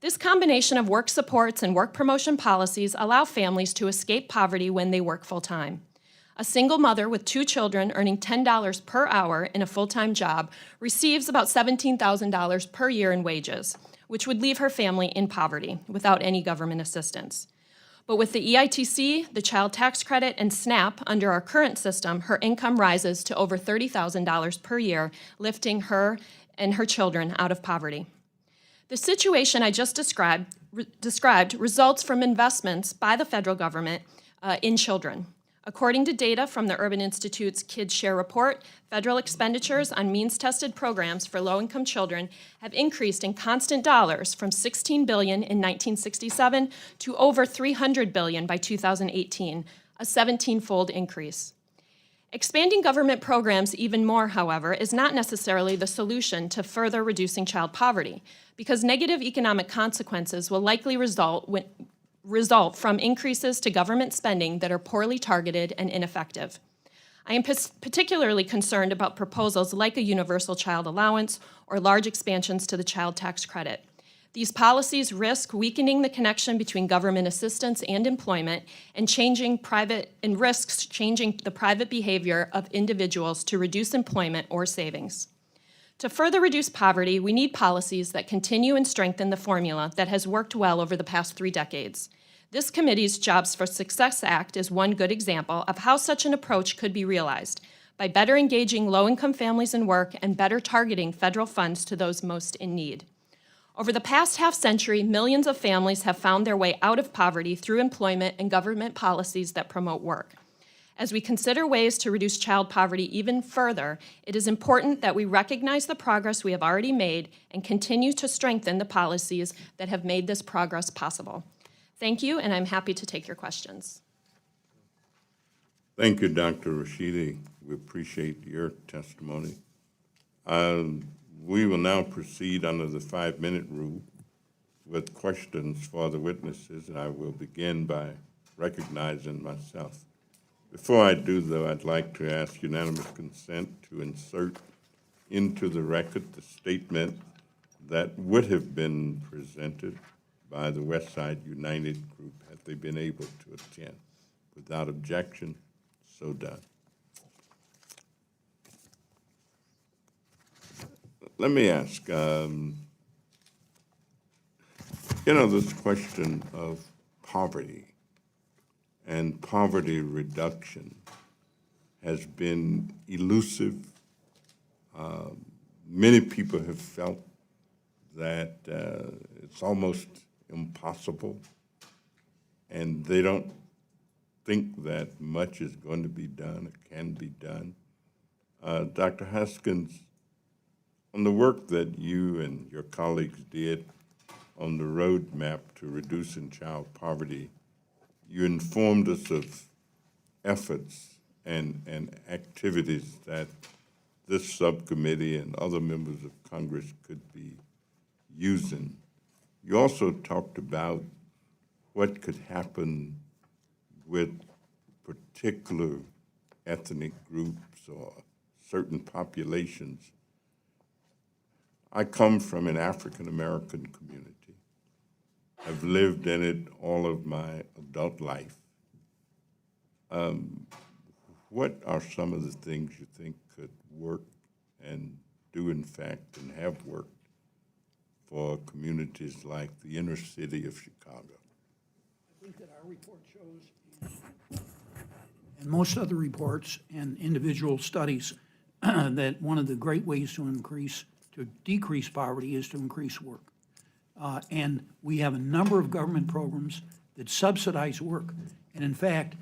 This combination of work supports and work promotion policies allow families to escape poverty when they work full-time. A single mother with 2 children earning $10 per hour in a full-time job receives about $17,000 per year in wages, which would leave her family in poverty without any government assistance. But with the EITC, the Child Tax Credit, and SNAP under our current system, her income rises to over $30,000 per year, lifting her and her children out of poverty. The situation I just described results from investments by the federal government in children. According to data from the Urban Institute's Kids Share report, federal expenditures on means-tested programs for low-income children have increased in constant dollars from $16 billion in 1967 to over $300 billion by 2018, a 17-fold increase. Expanding government programs even more, however, is not necessarily the solution to further reducing child poverty, because negative economic consequences will likely result from increases to government spending that are poorly targeted and ineffective. I am particularly concerned about proposals like a universal child allowance or large expansions to the child tax credit. These policies risk weakening the connection between government assistance and employment and risks changing the private behavior of individuals to reduce employment or savings. To further reduce poverty, we need policies that continue and strengthen the formula that has worked well over the past 3 decades. This committee's Jobs for Success Act is one good example of how such an approach could be realized by better engaging low-income families in work and better targeting federal funds to those most in need. Over the past half-century, millions of families have found their way out of poverty through employment and government policies that promote work. As we consider ways to reduce child poverty even further, it is important that we recognize the progress we have already made and continue to strengthen the policies that have made this progress possible. Thank you, and I'm happy to take your questions. Thank you, Dr. Rashidi. We appreciate your testimony. We will now proceed under the 5-minute rule with questions for the witnesses, and I will begin by recognizing myself. Before I do, though, I'd like to ask unanimous consent to insert into the record the statement that would have been presented by the Westside United Group had they been able to attend. Without objection, so done. Let me ask, this question of poverty and poverty reduction has been elusive. Many people have felt that it's almost impossible, and they don't think that much is going to be done or can be done. Dr. Haskins, on the work that you and your colleagues did on the roadmap to reducing child poverty, you informed us of efforts and activities that this subcommittee and other members of Congress could be using. You also talked about what could happen with particular ethnic groups or certain populations. I come from an African-American community. I've lived in it all of my adult life. What are some of the things you think could work and do, in fact, and have worked for communities like the inner city of Chicago? I think that our report shows, and most other reports and individual studies, that one of the great ways to decrease poverty is to increase work. And we have a number of government programs that subsidize work. And in fact,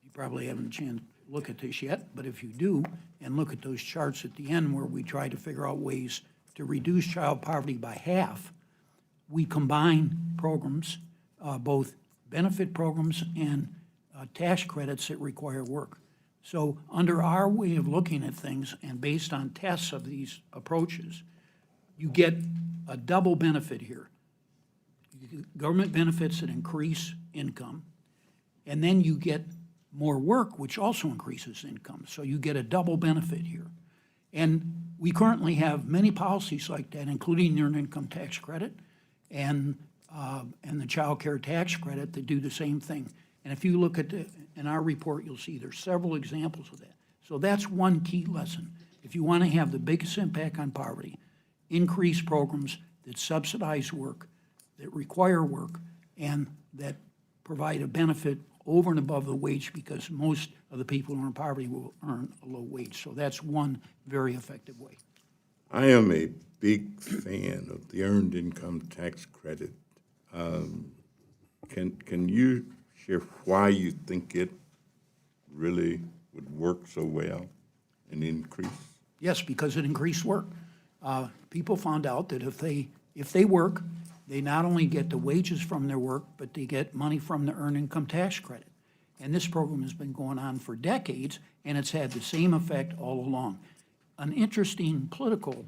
you probably haven't a chance to look at this yet, but if you do, and look at those charts at the end where we try to figure out ways to reduce child poverty by half, we combine programs, both benefit programs and tax credits that require work. So under our way of looking at things and based on tests of these approaches, you get a double benefit here. You get government benefits that increase income, and then you get more work, which also increases income. So you get a double benefit here. And we currently have many policies like that, including the Earned Income Tax Credit and the Child Care Tax Credit that do the same thing. And if you look at in our report, you'll see there's several examples of that. So that's one key lesson. If you want to have the biggest impact on poverty, increase programs that subsidize work, that require work, and that provide a benefit over and above the wage, because most of the people who are in poverty will earn a low wage. So that's one very effective way. I am a big fan of the Earned Income Tax Credit. Can you share why you think it really would work so well and increase? Yes, because it increased work. People found out that if they work, they not only get the wages from their work, but they get money from the Earned Income Tax Credit. And this program has been going on for decades, and it's had the same effect all along. An interesting political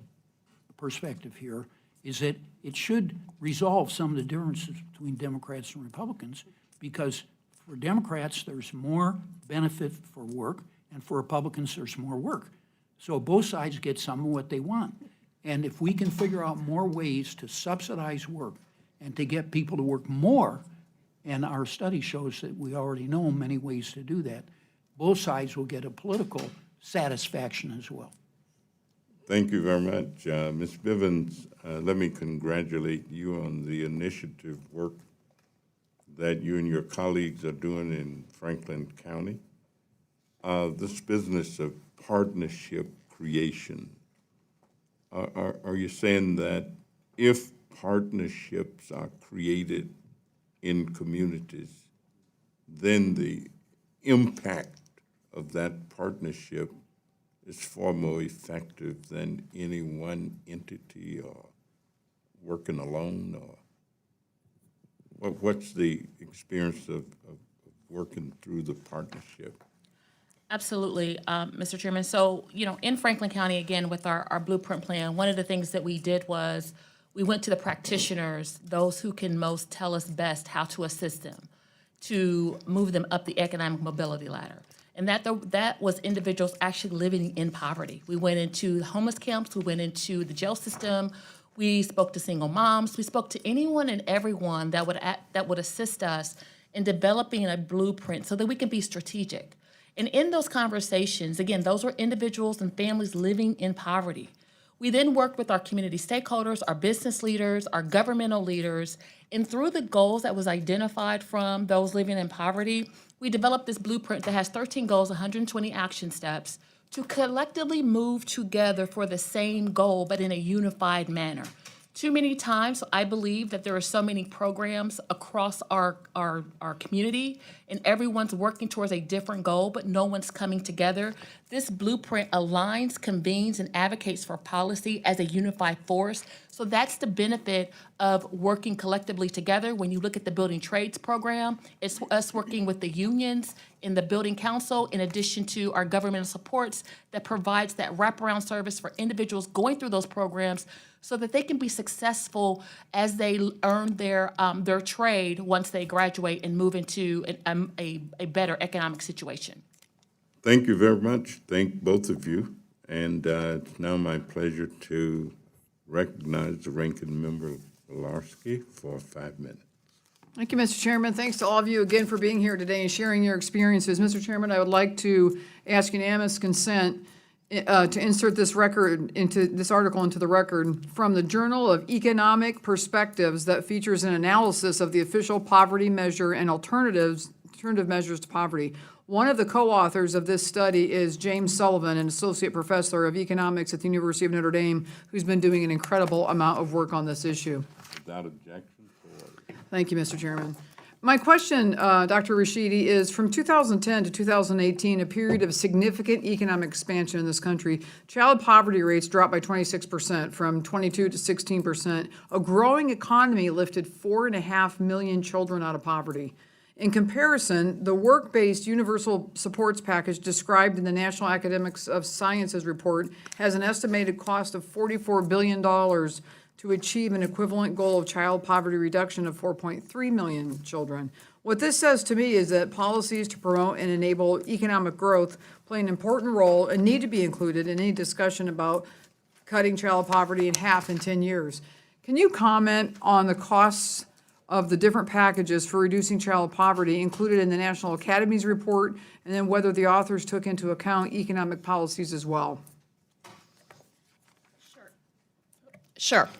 perspective here is that it should resolve some of the differences between Democrats and Republicans, because for Democrats, there's more benefit for work, and for Republicans, there's more work. So both sides get some of what they want. And if we can figure out more ways to subsidize work and to get people to work more, and our study shows that we already know many ways to do that, both sides will get a political satisfaction as well. Thank you very much. Ms. Bivens, let me congratulate you on the initiative work that you and your colleagues are doing in Franklin County. This business of partnership creation, are you saying that if partnerships are created in communities, then the impact of that partnership is far more effective than any one entity or working alone? Or what's the experience of working through the partnership? Absolutely, Mr. Chairman. So, in Franklin County, again, with our blueprint plan, one of the things that we did was we went to the practitioners, those who can most tell us best how to assist them, to move them up the economic mobility ladder. And that was individuals actually living in poverty. We went into homeless camps, we went into the jail system, we spoke to single moms, we spoke to anyone and everyone that would assist us in developing a blueprint so that we can be strategic. And in those conversations, again, those were individuals and families living in poverty. We then worked with our community stakeholders, our business leaders, our governmental leaders, and through the goals that was identified from those living in poverty, we developed this blueprint that has 13 goals, 120 action steps to collectively move together for the same goal, but in a unified manner. Too many times, I believe that there are so many programs across our community, and everyone's working towards a different goal, but no one's coming together. This blueprint aligns, convenes, and advocates for policy as a unified force. So that's the benefit of working collectively together. When you look at the Building Trades program, it's us working with the unions in the Building Council, in addition to our governmental supports that provides that wraparound service for individuals going through those programs so that they can be successful as they earn their trade once they graduate and move into a better economic situation. Thank you very much. Thank both of you. And it's now my pleasure to recognize the ranking member, Wolodarski, for 5 minutes. Thank you, Mr. Chairman. Thanks to all of you again for being here today and sharing your experiences. Mr. Chairman, I would like to ask unanimous consent to insert this article into the record from the Journal of Economic Perspectives that features an analysis of the official poverty measure and alternative measures to poverty. One of the co-authors of this study is James Sullivan, an associate professor of economics at the University of Notre Dame, who's been doing an incredible amount of work on this issue. Without objection, so ordered. Thank you, Mr. Chairman. My question, Dr. Rashidi, is from 2010 to 2018, a period of significant economic expansion in this country, child poverty rates dropped by 26%, from 22 to 16%. A growing economy lifted 4.5 million children out of poverty. In comparison, the work-based universal supports package described in the National Academics of Sciences report has an estimated cost of $44 billion to achieve an equivalent goal of child poverty reduction of 4.3 million children. What this says to me is that policies to promote and enable economic growth play an important role and need to be included in any discussion about cutting child poverty in half in 10 years. Can you comment on the costs of the different packages for reducing child poverty included in the National Academy's report, and then whether the authors took into account economic policies as well? Sure.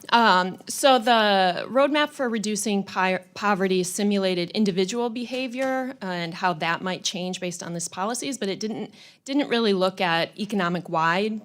So the roadmap for reducing poverty simulated individual behavior and how that might change based on these policies, but it didn't really look at economic-wide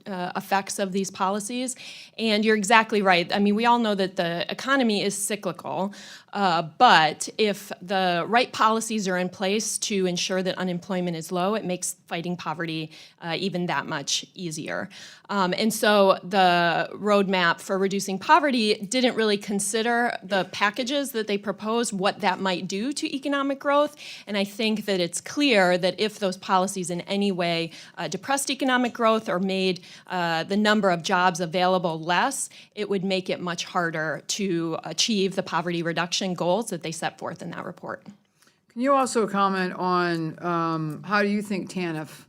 effects of these policies. And you're exactly right. I mean, we all know that the economy is cyclical, but if the right policies are in place to ensure that unemployment is low, it makes fighting poverty even that much easier. And so the roadmap for reducing poverty didn't really consider the packages that they proposed, what that might do to economic growth. And I think that it's clear that if those policies in any way depressed economic growth or made the number of jobs available less, it would make it much harder to achieve the poverty reduction goals that they set forth in that report. Can you also comment on how do you think TANF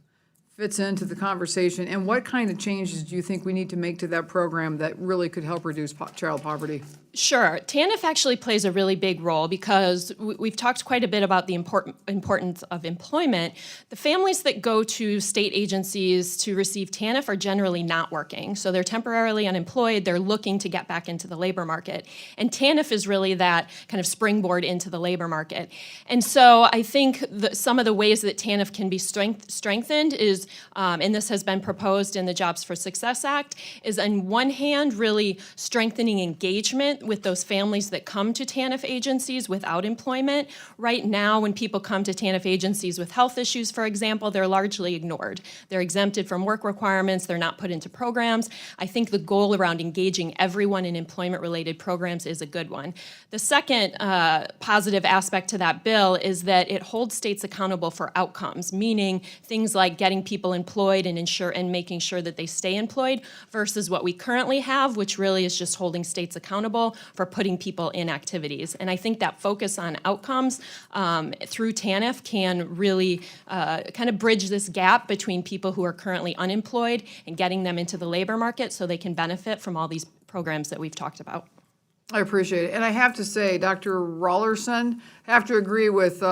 fits into the conversation, and what kind of changes do you think we need to make to that program that really could help reduce child poverty? Sure. TANF actually plays a really big role because we've talked quite a bit about the importance of employment. The families that go to state agencies to receive TANF are generally not working. So they're temporarily unemployed. They're looking to get back into the labor market. And TANF is really that kind of springboard into the labor market. And so I think some of the ways that TANF can be strengthened is, and this has been proposed in the Jobs for Success Act, is on one hand really strengthening engagement with those families that come to TANF agencies without employment. Right now, when people come to TANF agencies with health issues, for example, they're largely ignored. They're exempted from work requirements. They're not put into programs. I think the goal around engaging everyone in employment-related programs is a good one. The second positive aspect to that bill is that it holds states accountable for outcomes, meaning things like getting people employed and making sure that they stay employed versus what we currently have, which really is just holding states accountable for putting people in activities. And I think that focus on outcomes through TANF can really kind of bridge this gap between people who are currently unemployed and getting them into the labor market so they can benefit from all these programs that we've talked about. I appreciate it. And I have to say, Dr. Rollerson, I have to agree with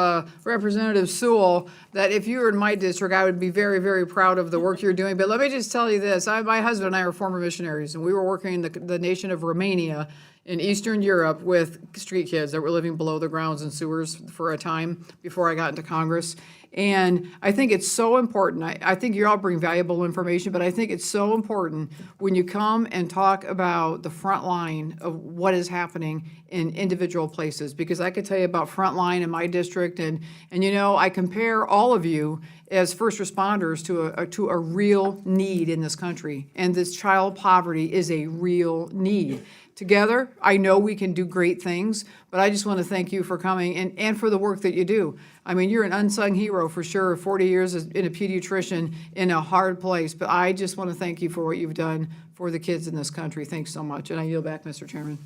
Representative Sewell that if you were in my district, I would be very, very proud of the work you're doing. But let me just tell you this. My husband and I are former missionaries, and we were working in the nation of Romania in Eastern Europe with street kids that were living below the grounds and sewers for a time before I got into Congress. And I think it's so important. I think you all bring valuable information, but I think it's so important when you come and talk about the front line of what is happening in individual places. Because I could tell you about front line in my district, and you know, I compare all of you as first responders to a real need in this country. And this child poverty is a real need. Together, I know we can do great things, but I just want to thank you for coming and for the work that you do. I mean, you're an unsung hero for sure, 40 years as in a pediatrician in a hard place, but I just want to thank you for what you've done for the kids in this country. Thanks so much, and I yield back, Mr. Chairman.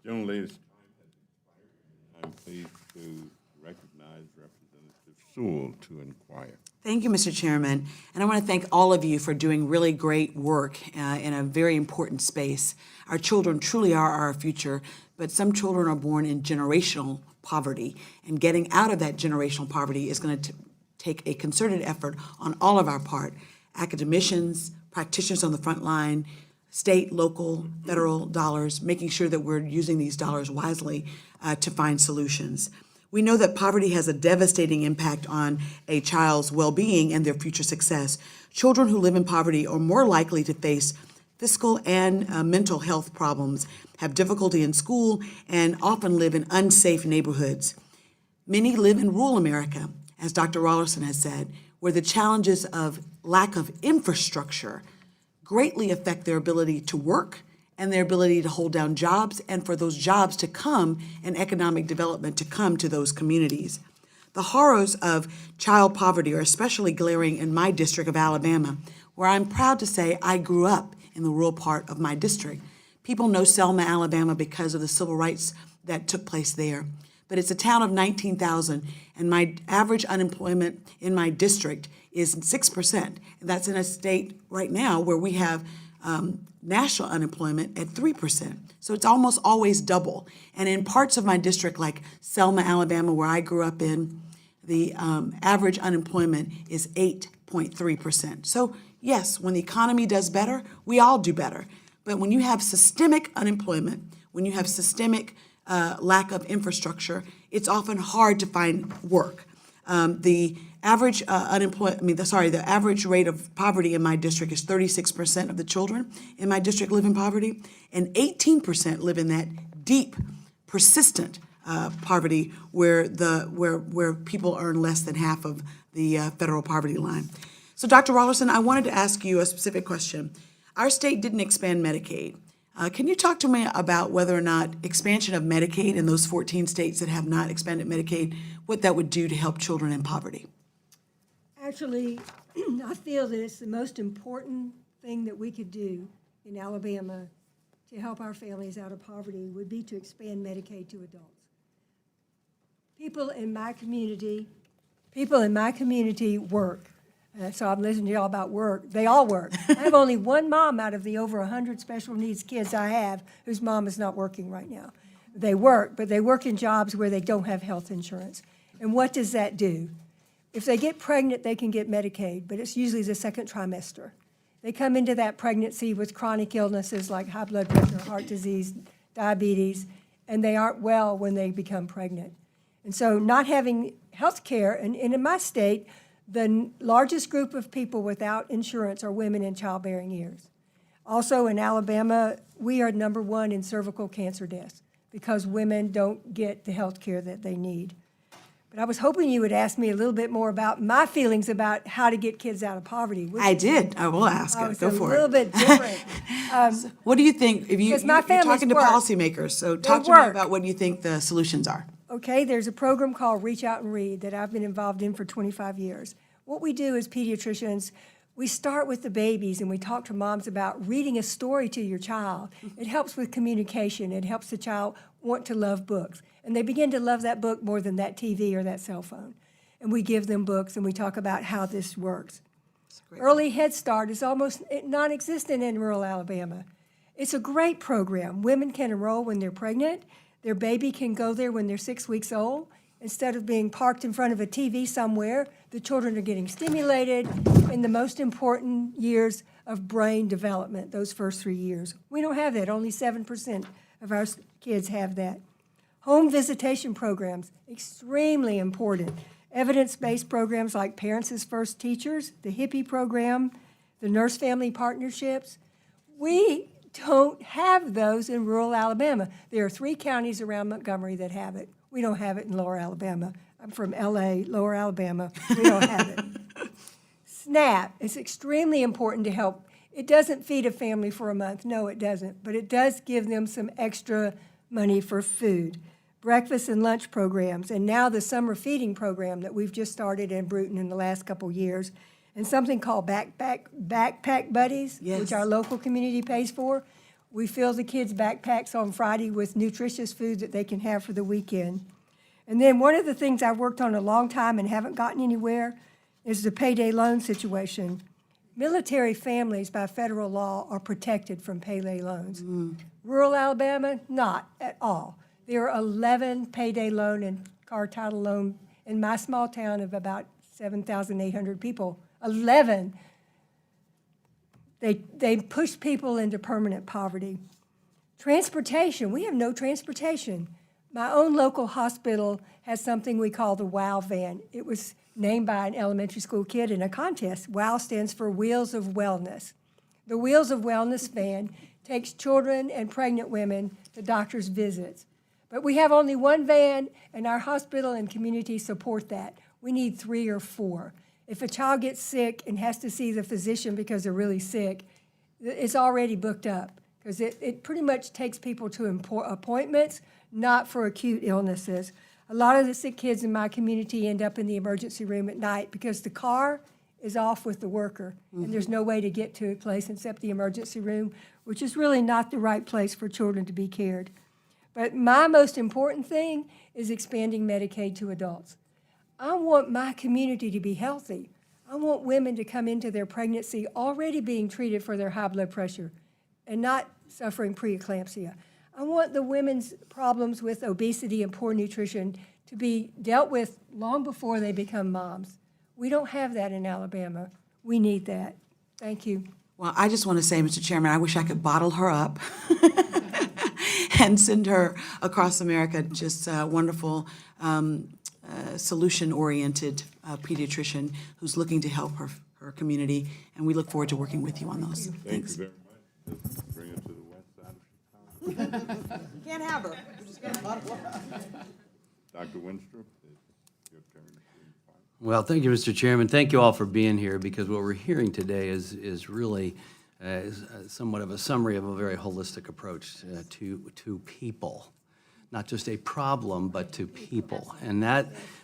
General Lady's time has expired. I'm pleased to recognize Representative Sewell to inquire. Thank you, Mr. Chairman. And I want to thank all of you for doing really great work in a very important space. Our children truly are our future, but some children are born in generational poverty. And getting out of that generational poverty is going to take a concerted effort on all of our part. Academicians, practitioners on the front line, state, local, federal dollars, making sure that we're using these dollars wisely to find solutions. We know that poverty has a devastating impact on a child's well-being and their future success. Children who live in poverty are more likely to face physical and mental health problems, have difficulty in school, and often live in unsafe neighborhoods. Many live in rural America, as Dr. Rollerson has said, where the challenges of lack of infrastructure greatly affect their ability to work and their ability to hold down jobs, and for those jobs to come and economic development to come to those communities. The horrors of child poverty are especially glaring in my district of Alabama, where I'm proud to say I grew up in the rural part of my district. People know Selma, Alabama because of the civil rights that took place there. But it's a town of 19,000, and my average unemployment in my district is 6%. And that's in a state right now where we have national unemployment at 3%. So it's almost always double. And in parts of my district, like Selma, Alabama, where I grew up in, the average unemployment is 8.3%. So yes, when the economy does better, we all do better. But when you have systemic unemployment, when you have systemic lack of infrastructure, it's often hard to find work. The average the average rate of poverty in my district is 36% of the children in my district live in poverty, and 18% live in that deep, persistent poverty where people earn less than half of the federal poverty line. So, Dr. Rollerson, I wanted to ask you a specific question. Our state didn't expand Medicaid. Can you talk to me about whether or not expansion of Medicaid in those 14 states that have not expanded Medicaid, what that would do to help children in poverty? Actually, I feel that it's the most important thing that we could do in Alabama to help our families out of poverty would be to expand Medicaid to adults. People in my community work. So I'm listening to y'all about work. They all work. I have only one mom out of the over 100 special needs kids I have whose mom is not working right now. They work, but they work in jobs where they don't have health insurance. And what does that do? If they get pregnant, they can get Medicaid, but it's usually the second trimester. They come into that pregnancy with chronic illnesses like high blood pressure, heart disease, diabetes, and they aren't well when they become pregnant. And so not having health care, and in my state, the largest group of people without insurance are women in childbearing years. Also in Alabama, we are number one in cervical cancer deaths because women don't get the health care that they need. But I was hoping you would ask me a little bit more about my feelings about how to get kids out of poverty. I did. I will ask it. Go for it. It's a little bit different. What do you think? If you're my family's talking to work. policymakers, so talk to me about what you think the solutions are. Okay, there's a program called Reach Out and Read that I've been involved in for 25 years. What we do as pediatricians, we start with the babies and we talk to moms about reading a story to your child. It helps with communication. It helps the child want to love books. And they begin to love that book more than that TV or that cell phone. And we give them books and we talk about how this works. Early Head Start is almost non-existent in rural Alabama. It's a great program. Women can enroll when they're pregnant. Their baby can go there when they're 6 weeks old. Instead of being parked in front of a TV somewhere, the children are getting stimulated in the most important years of brain development, those first 3 years. We don't have that. Only 7% of our kids have that. Home visitation programs, extremely important. Evidence-based programs like Parents as First Teachers, the HIPPY program, the Nurse Family Partnerships. We don't have those in rural Alabama. There are 3 counties around Montgomery that have it. We don't have it in Lower Alabama. I'm from LA, Lower Alabama. We don't have it. SNAP is extremely important to help. It doesn't feed a family for a month. No, it doesn't. But it does give them some extra money for food. Breakfast and lunch programs, and now the summer feeding program that we've just started in Bruton in the last couple years, and something called Backpack Buddies, yes, which our local community pays for. We fill the kids' backpacks on Friday with nutritious food that they can have for the weekend. And then one of the things I've worked on a long time and haven't gotten anywhere is the payday loan situation. Military families by federal law are protected from payday loans. Rural Alabama, not at all. There are 11 payday loan and car title loan in my small town of about 7,800 people. 11. They push people into permanent poverty. Transportation, we have no transportation. My own local hospital has something we call the WOW van. It was named by an elementary school kid in a contest. WOW stands for Wheels of Wellness. The Wheels of Wellness van takes children and pregnant women to doctor's visits. But we have only one van, and our hospital and community support that. We need 3 or 4. If a child gets sick and has to see the physician because they're really sick, it's already booked up because it pretty much takes people to appointments, not for acute illnesses. A lot of the sick kids in my community end up in the emergency room at night because the car is off with the worker, and there's no way to get to a place except the emergency room, which is really not the right place for children to be cared. But my most important thing is expanding Medicaid to adults. I want my community to be healthy. I want women to come into their pregnancy already being treated for their high blood pressure and not suffering preeclampsia. I want the women's problems with obesity and poor nutrition to be dealt with long before they become moms. We don't have that in Alabama. We need that. Thank you. Well, I just want to say, Mr. Chairman, I wish I could bottle her up and send her across America, just a wonderful, solution-oriented pediatrician who's looking to help her community, and we look forward to working with you on those. Thank you very much. Let's bring it to the west side of Chicago. Can't have her. Dr. Winstrup, it's your turn. Well, thank you, Mr. Chairman. Thank you all for being here, because what we're hearing today is really somewhat of a summary of a very holistic approach to people. Not just a problem, but to people. And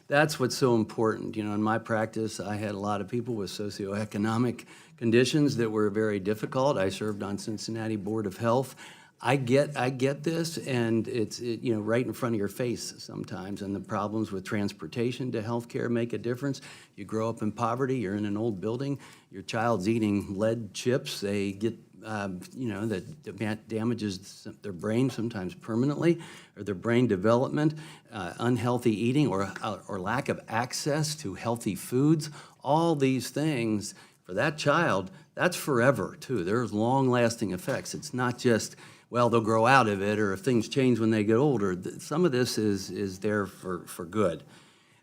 that's what's so important. You know, in my practice, I had a lot of people with socioeconomic conditions that were very difficult. I served on Cincinnati Board of Health. I get this, and it's you know, right in front of your face sometimes, and the problems with transportation to healthcare make a difference. You grow up in poverty, you're in an old building, your child's eating lead chips, they get you know, that damages their brain sometimes permanently, or their brain development, unhealthy eating, or lack of access to healthy foods. All these things, for that child, that's forever too. There's long-lasting effects. It's not just, well, they'll grow out of it, or if things change when they get older. Some of this is there for good.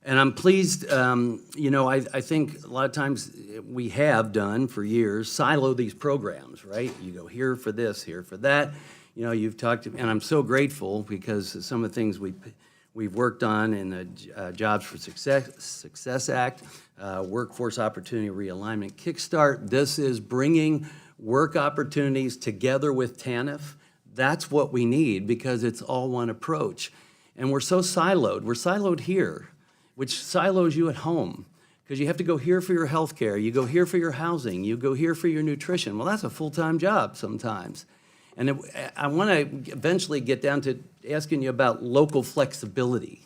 And I'm pleased, you know, I think a lot of times we have done for years, silo these programs, right? You go here for this, here for that. You know, you've talked, and I'm so grateful because some of the things we've worked on in the Jobs for Success Act, Workforce Opportunity Realignment Kickstart. This is bringing work opportunities together with TANF. That's what we need, because it's all one approach. And we're so siloed. We're siloed here, which silos you at home, because you have to go here for your health care, you go here for your housing, you go here for your nutrition. Well, that's a full-time job sometimes. And I want to eventually get down to asking you about local flexibility.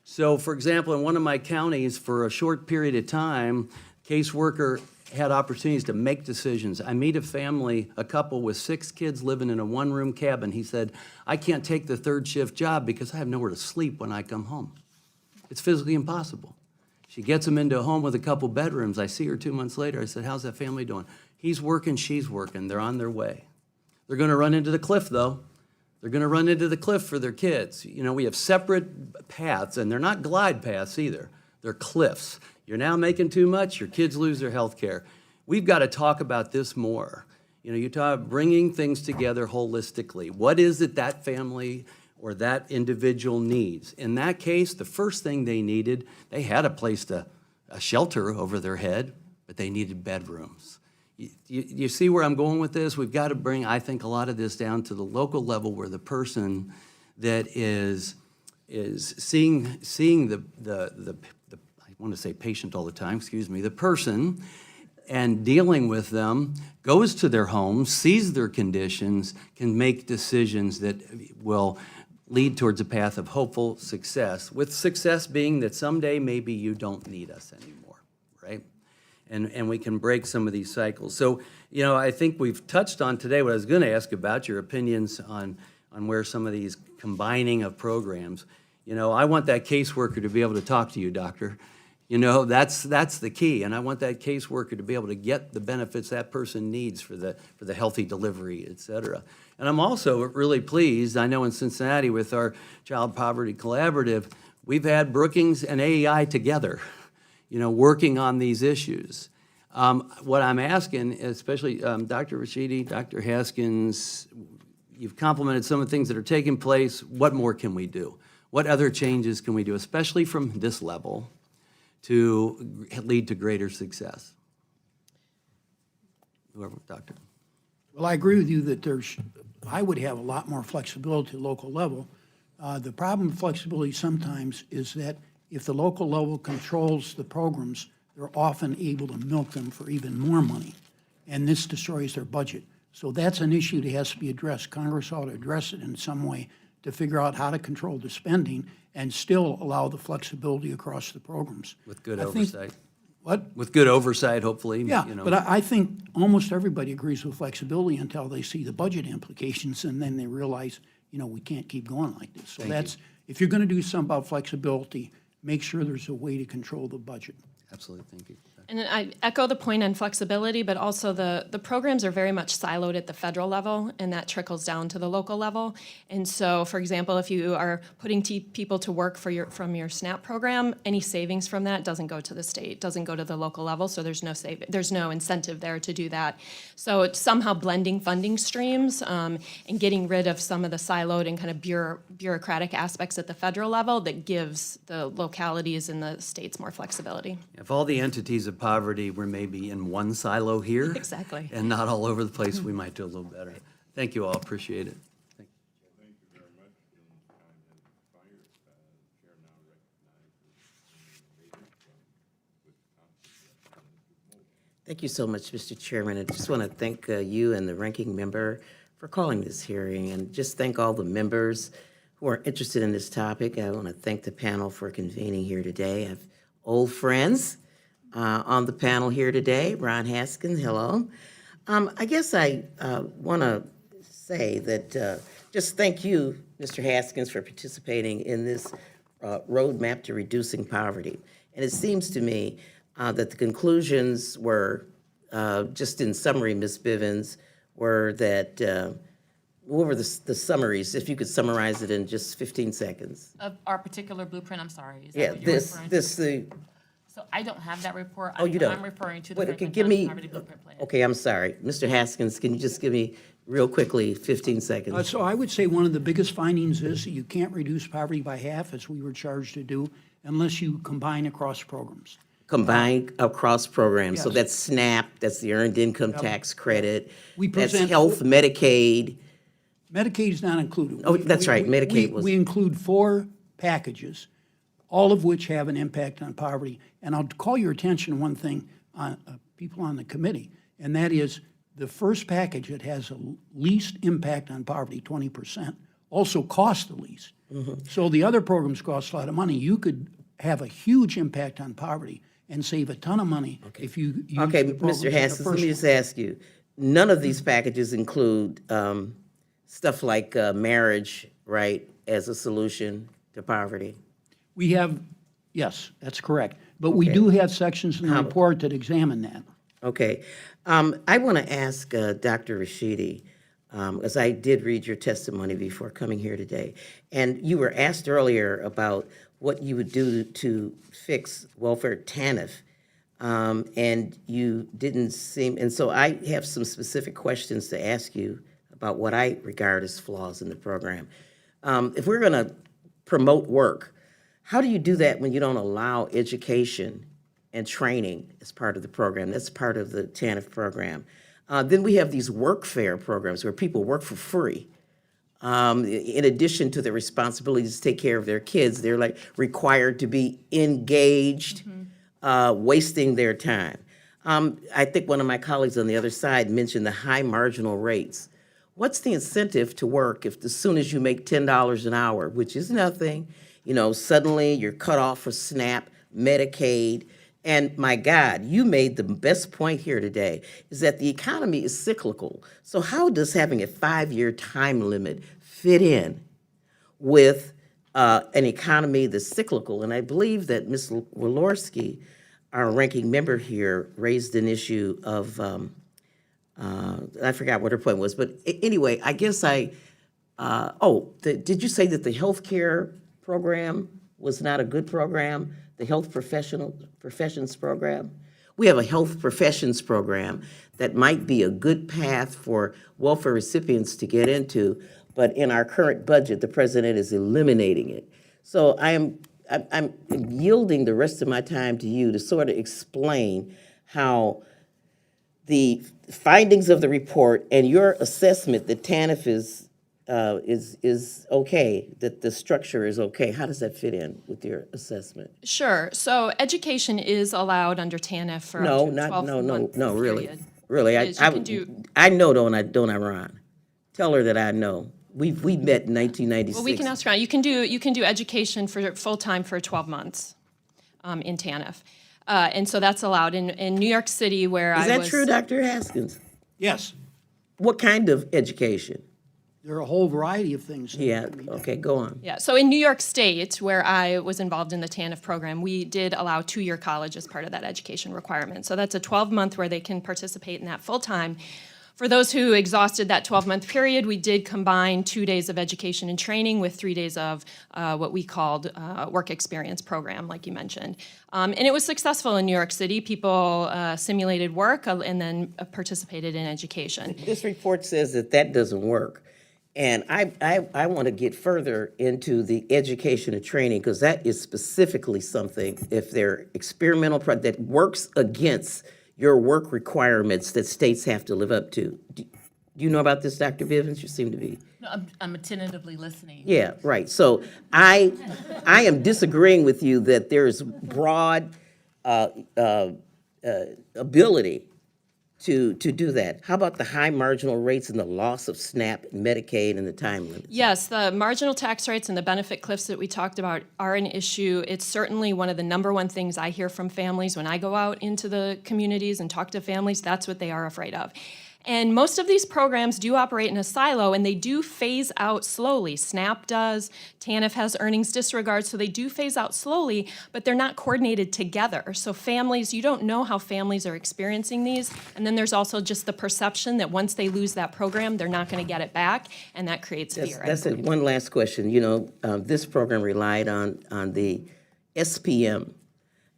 So, for example, in one of my counties, for a short period of time, caseworker had opportunities to make decisions. I meet a family, a couple with 6 kids living in a one-room cabin. He said, I can't take the third shift job because I have nowhere to sleep when I come home. It's physically impossible. She gets him into a home with a couple bedrooms. I see her 2 months later. I said, how's that family doing? He's working, she's working. They're on their way. They're going to run into the cliff, though. They're going to run into the cliff for their kids. You know, we have separate paths, and they're not glide paths either. They're cliffs. You're now making too much, your kids lose their health care. We've got to talk about this more. You know, you talk about bringing things together holistically. What is it that family or that individual needs? In that case, the first thing they needed, they had a place a shelter over their head, but they needed bedrooms. You see where I'm going with this? We've got to bring, I think, a lot of this down to the local level, where the person that is seeing the I want to say patient all the time, excuse me, the person, and dealing with them, goes to their homes, sees their conditions, can make decisions that will lead towards a path of hopeful success, with success being that someday maybe you don't need us anymore, right? And we can break some of these cycles. So, you know, I think we've touched on today what I was going to ask about, your opinions on where some of these combining of programs. You know, I want that caseworker to be able to talk to you, doctor. You know, that's the key, and I want that caseworker to be able to get the benefits that person needs for the healthy delivery, et cetera. And I'm also really pleased, I know in Cincinnati with our Child Poverty Collaborative, we've had Brookings and AEI together, you know, working on these issues. What I'm asking, especially Dr. Rashidi, Dr. Haskins, you've complimented some of the things that are taking place. What more can we do? What other changes can we do, especially from this level, to lead to greater success? Whoever, doctor. Well, I agree with you that I would have a lot more flexibility at the local level. The problem with flexibility sometimes is that if the local level controls the programs, they're often able to milk them for even more money, and this destroys their budget. So that's an issue that has to be addressed. Congress ought to address it in some way to figure out how to control the spending and still allow the flexibility across the programs. With good I think- oversight. What? With good oversight, hopefully, Yeah, you know. but I think almost everybody agrees with flexibility until they see the budget implications, and then they realize, we can't keep going like this. So that's, if you're going to do something about flexibility, make sure there's a way to control the budget. Absolutely, thank you. And I echo the point on flexibility, but also the programs are very much siloed at the federal level, and that trickles down to the local level. And so, for example, if you are putting people to work from your SNAP program, any savings from that doesn't go to the state, doesn't go to the local level, so there's no incentive there to do that. So it's somehow blending funding streams and getting rid of some of the siloed and kind of bureaucratic aspects at the federal level that gives the localities and the states more flexibility. If all the entities of poverty were maybe in one silo here. Exactly. And not all over the place, we might do a little better. Thank you all, appreciate it. Thank Thank you very much. And time has expired. Chair now recognizes Thank you so much, Mr. Chairman. I just want to thank you and the ranking member for calling this hearing, and just thank all the members who are interested in this topic. I want to thank the panel for convening here today. I have old friends on the panel here today. Ron Haskins, hello. I guess I want to say that just thank you, Mr. Haskins, for participating in this roadmap to reducing poverty. And it seems to me that the conclusions were, just in summary, Ms. Bivens, were that, what were the summaries, if you could summarize it in just 15 seconds? Of our particular blueprint, I'm sorry. Is that Yeah, what you're referring to? the, So I don't have that report. oh, you don't? I'm referring to the Wait, Franklin give County me, Poverty Blueprint Plan. okay, I'm sorry. Mr. Haskins, can you just give me, real quickly, 15 seconds? So I would say one of the biggest findings is that you can't reduce poverty by half, as we were charged to do, unless you combine across programs. Combined across programs, so Yes. that's SNAP, that's the Earned Income Tax Credit, We that's present- health, Medicaid. Medicaid is not included. Oh, that's right, Medicaid was- We include 4 packages, all of which have an impact on poverty. And I'll call your attention to one thing, on people on the committee, and that is the first package that has the least impact on poverty, 20%, also costs the least. So the other programs cost a lot of money. You could have a huge impact on poverty and save a ton of money if you use Okay, the programs in Mr. the Haskins, let first me one. just ask you, none of these packages include stuff like marriage, right, as a solution to poverty? We have, yes, that's correct. But we Okay. do have sections in the report that examine that. Okay. I want to ask Dr. Rashidi, as I did read your testimony before coming here today, and you were asked earlier about what you would do to fix welfare TANF, and you didn't seem, and so I have some specific questions to ask you about what I regard as flaws in the program. If we're going to promote work, how do you do that when you don't allow education and training as part of the program? That's part of the TANF program. Then we have these work fair programs where people work for free. In addition to the responsibilities to take care of their kids, they're like required to be engaged, wasting their time. I think one of my colleagues on the other side mentioned the high marginal rates. What's the incentive to work if as soon as you make $10 an hour, which is nothing, suddenly you're cut off for SNAP, Medicaid, and my God, you made the best point here today, is that the economy is cyclical. So how does having a 5-year time limit fit in with an economy that's cyclical? And I believe that Ms. Walorski, our ranking member here, raised an issue of, I forgot what her point was, but anyway, I guess did you say that the healthcare program was not a good program? The health professions program? We have a health professions program that might be a good path for welfare recipients to get into, but in our current budget, the president is eliminating it. So I'm yielding the rest of my time to you to sort of explain how the findings of the report and your assessment that TANF is is okay, that the structure is okay. How does that fit in with your assessment? Sure. So education is allowed under TANF for up No, to a not, no, no, 12-month no, really. period. Really, Is you can do- I know, don't I, Ron? Tell her that I know. We met in 1996. Well, we can ask around. You can do education for full-time for 12 months in TANF. And so that's allowed. In New York City, where I was... Is that true, Dr. Haskins? Yes, What kind of education? there are a whole variety of things. that Yeah, can be done. okay, go on. Yeah, so in New York State, where I was involved in the TANF program, we did allow two-year college as part of that education requirement. So that's a 12-month where they can participate in that full-time. For those who exhausted that 12-month period, we did combine 2 days of education and training with 3 days of what we called work experience program, like you mentioned. And it was successful in New York City. People simulated work and then participated in education. This report says that doesn't work. And I want to get further into the education and training, because that is specifically something, if they're experimental, that works against your work requirements that states have to live up to. Do you know about this, Dr. Bivens? You seem to be. No, I'm attentively listening. Yeah, right. So I am disagreeing with you that there's broad ability to do that. How about the high marginal rates and the loss of SNAP and Medicaid and the time limits? Yes, the marginal tax rates and the benefit cliffs that we talked about are an issue. It's certainly one of the number one things I hear from families when I go out into the communities and talk to families. That's what they are afraid of. And most of these programs do operate in a silo, and they do phase out slowly. SNAP does, TANF has earnings disregard, so they do phase out slowly, but they're not coordinated together. So families, you don't know how families are experiencing these, and then there's also just the perception that once they lose that program, they're not going to get it back, and that creates fear. That's it. One last question. You know, this program relied on the SPM.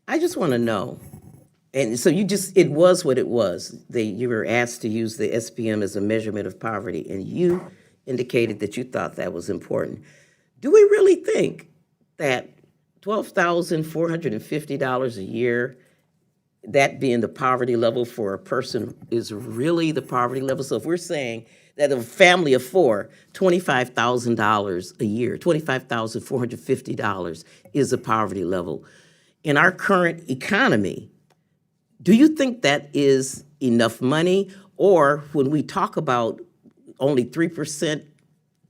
I just want to know, and so it was what it was. You were asked to use the SPM as a measurement of poverty, and you indicated that you thought that was important. Do we really think that $12,450 a year, that being the poverty level for a person, is really the poverty level? So if we're saying that a family of four, $25,000 a year, $25,450 is a poverty level. In our current economy, do you think that is enough money? Or when we talk about only 3%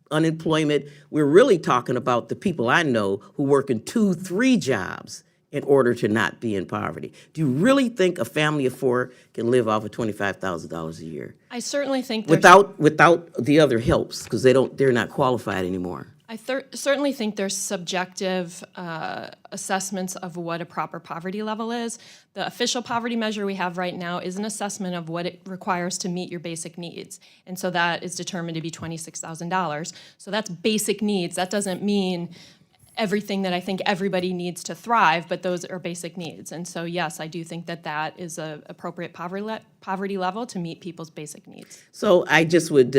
unemployment, we're really talking about the people I know who work in 2-3 jobs in order to not be in poverty. Do you really think a family of four can live off of $25,000 a year? I certainly think there's... Without the other helps, because they're not qualified anymore. I certainly think there's subjective assessments of what a proper poverty level is. The official poverty measure we have right now is an assessment of what it requires to meet your basic needs. And so that is determined to be $26,000. So that's basic needs. That doesn't mean everything that I think everybody needs to thrive, but those are basic needs. And so, yes, I do think that is an appropriate poverty level to meet people's basic needs. So I just would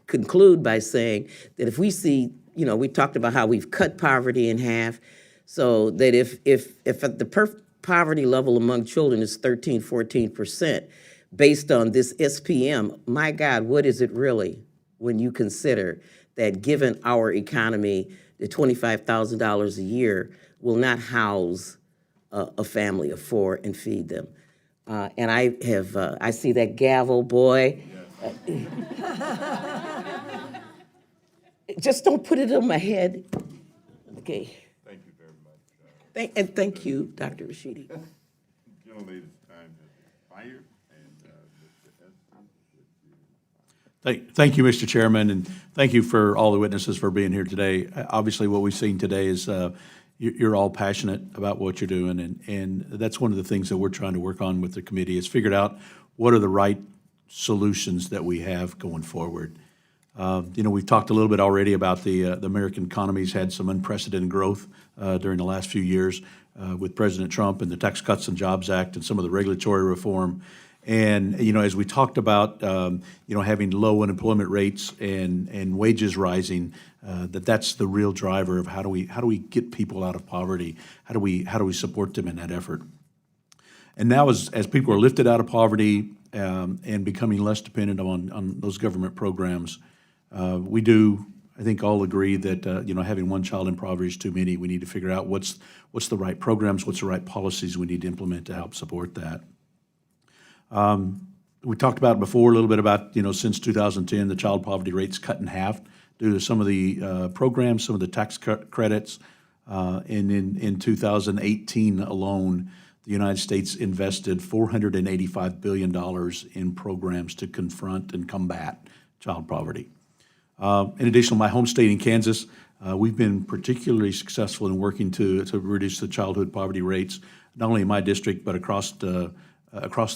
conclude by saying that if we see, we talked about how we've cut poverty in half, so that if the poverty level among children is 13-14%, based on this SPM, my God, what is it really when you consider that given our economy, the $25,000 a year will not house a family of four and feed them? And I see that gavel, boy. Just don't put it on my head. Okay. Thank you very much. And thank you, Dr. Rashidi. Gentlelady's time has expired, and Mr. Estes, Thank you, Mr. Chairman, and thank you for all the witnesses for being here today. Obviously, what we've seen today is you're all passionate about what you're doing, and that's one of the things that we're trying to work on with the committee, is figured out what are the right solutions that we have going forward. We've talked a little bit already about the American economy's had some unprecedented growth during the last few years with President Trump and the Tax Cuts and Jobs Act and some of the regulatory reform. And, as we talked about, having low unemployment rates and wages rising, that's the real driver of how do we get people out of poverty? How do we support them in that effort? And now as people are lifted out of poverty and becoming less dependent on those government programs, we do I think all agree that, having one child in poverty is too many. We need to figure out what's the right programs, what's the right policies we need to implement to help support that. We talked about before a little bit about, since 2010, the child poverty rate's cut in half due to some of the programs, some of the tax credits. And in 2018 alone, the United States invested $485 billion in programs to confront and combat child poverty. In addition, my home state in Kansas, we've been particularly successful in working to reduce the childhood poverty rates, not only in my district, but across the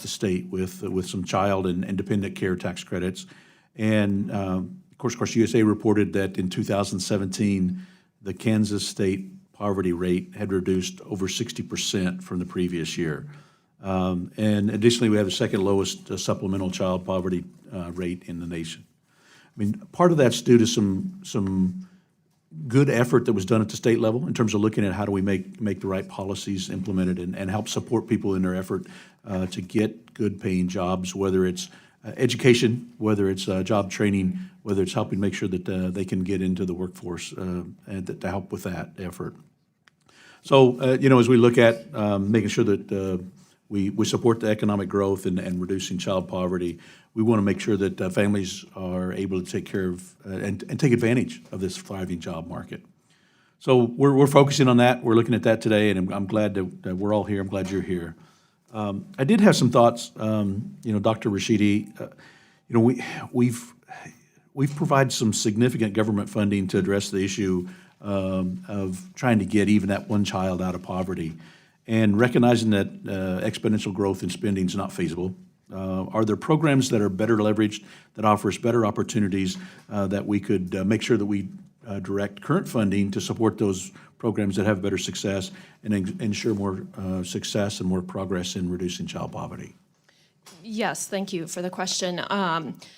state with some child and dependent care tax credits. And of course, USA reported that in 2017, the Kansas state poverty rate had reduced over 60% from the previous year. And additionally, we have the second lowest supplemental child poverty rate in the nation. I mean, part of that's due to some good effort that was done at the state level in terms of looking at how do we make the right policies implemented and help support people in their effort to get good paying jobs, whether it's education, whether it's job training, whether it's helping make sure that they can get into the workforce and to help with that effort. So, as we look at making sure that we support the economic growth and reducing child poverty, we want to make sure that families are able to take care of and take advantage of this thriving job market. So we're focusing on that. We're looking at that today, and I'm glad that we're all here. I'm glad you're here. I did have some thoughts, Dr. Rashidi. We've provided some significant government funding to address the issue of trying to get even that one child out of poverty, and recognizing that exponential growth in spending is not feasible. Are there programs that are better leveraged, that offers better opportunities that we could make sure that we direct current funding to support those programs that have better success and ensure more success and more progress in reducing child poverty? Yes, thank you for the question.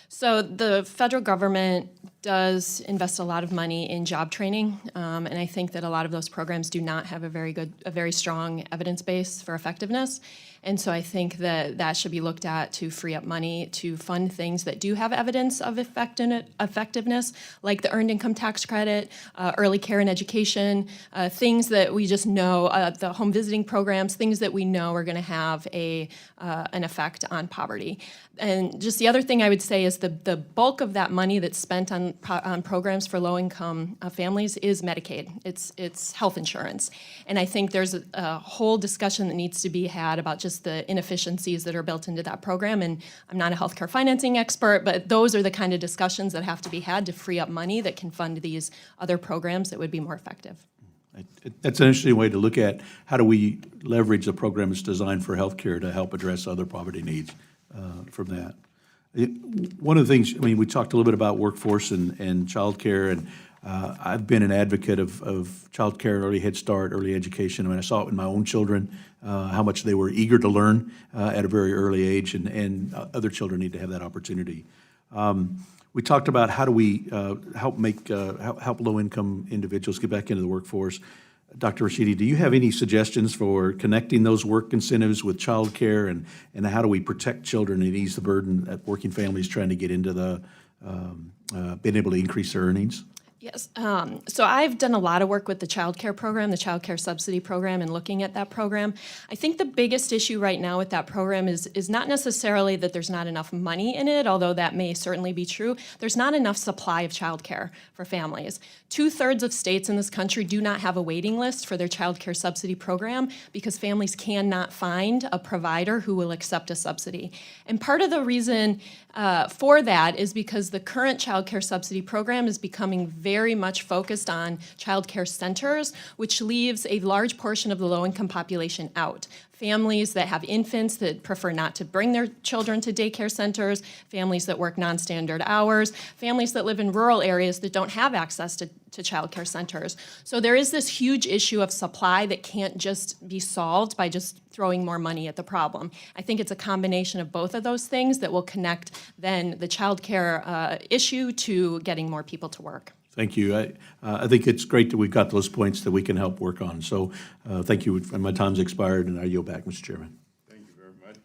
So the federal government does invest a lot of money in job training, and I think that a lot of those programs do not have a very strong evidence base for effectiveness. And so I think that should be looked at to free up money to fund things that do have evidence of effectiveness, like the Earned Income Tax Credit, early care and education, things that we just know, the home visiting programs, things that we know are going to have an effect on poverty. And just the other thing I would say is the bulk of that money that's spent on programs for low-income families is Medicaid. It's health insurance. And I think there's a whole discussion that needs to be had about just the inefficiencies that are built into that program. And I'm not a healthcare financing expert, but those are the kind of discussions that have to be had to free up money that can fund these other programs that would be more effective. That's an interesting way to look at how do we leverage a program that's designed for healthcare to help address other poverty needs from that. One of the things, we talked a little bit about workforce and childcare, and I've been an advocate of childcare, early Head Start, early education. I saw it in my own children, how much they were eager to learn at a very early age, and other children need to have that opportunity. We talked about how do we help low-income individuals get back into the workforce. Dr. Rashidi, do you have any suggestions for connecting those work incentives with childcare, and how do we protect children and ease the burden at working families trying to get into being able to increase their earnings? Yes. So I've done a lot of work with the child care program, the child care subsidy program, and looking at that program. I think the biggest issue right now with that program is not necessarily that there's not enough money in it, although that may certainly be true. There's not enough supply of child care for families. 2/3 of states in this country do not have a waiting list for their child care subsidy program because families cannot find a provider who will accept a subsidy. And part of the reason for that is because the current child care subsidy program is becoming very much focused on child care centers, which leaves a large portion of the low-income population out. Families that have infants that prefer not to bring their children to daycare centers, families that work non-standard hours, families that live in rural areas that don't have access to child care centers. So there is this huge issue of supply that can't just be solved by just throwing more money at the problem. I think it's a combination of both of those things that will connect then the child care issue to getting more people to work. Thank you. I think it's great that we've got those points that we can help work on. So thank you. And my time's expired, and I yield back, Mr. Chairman. Thank you very much.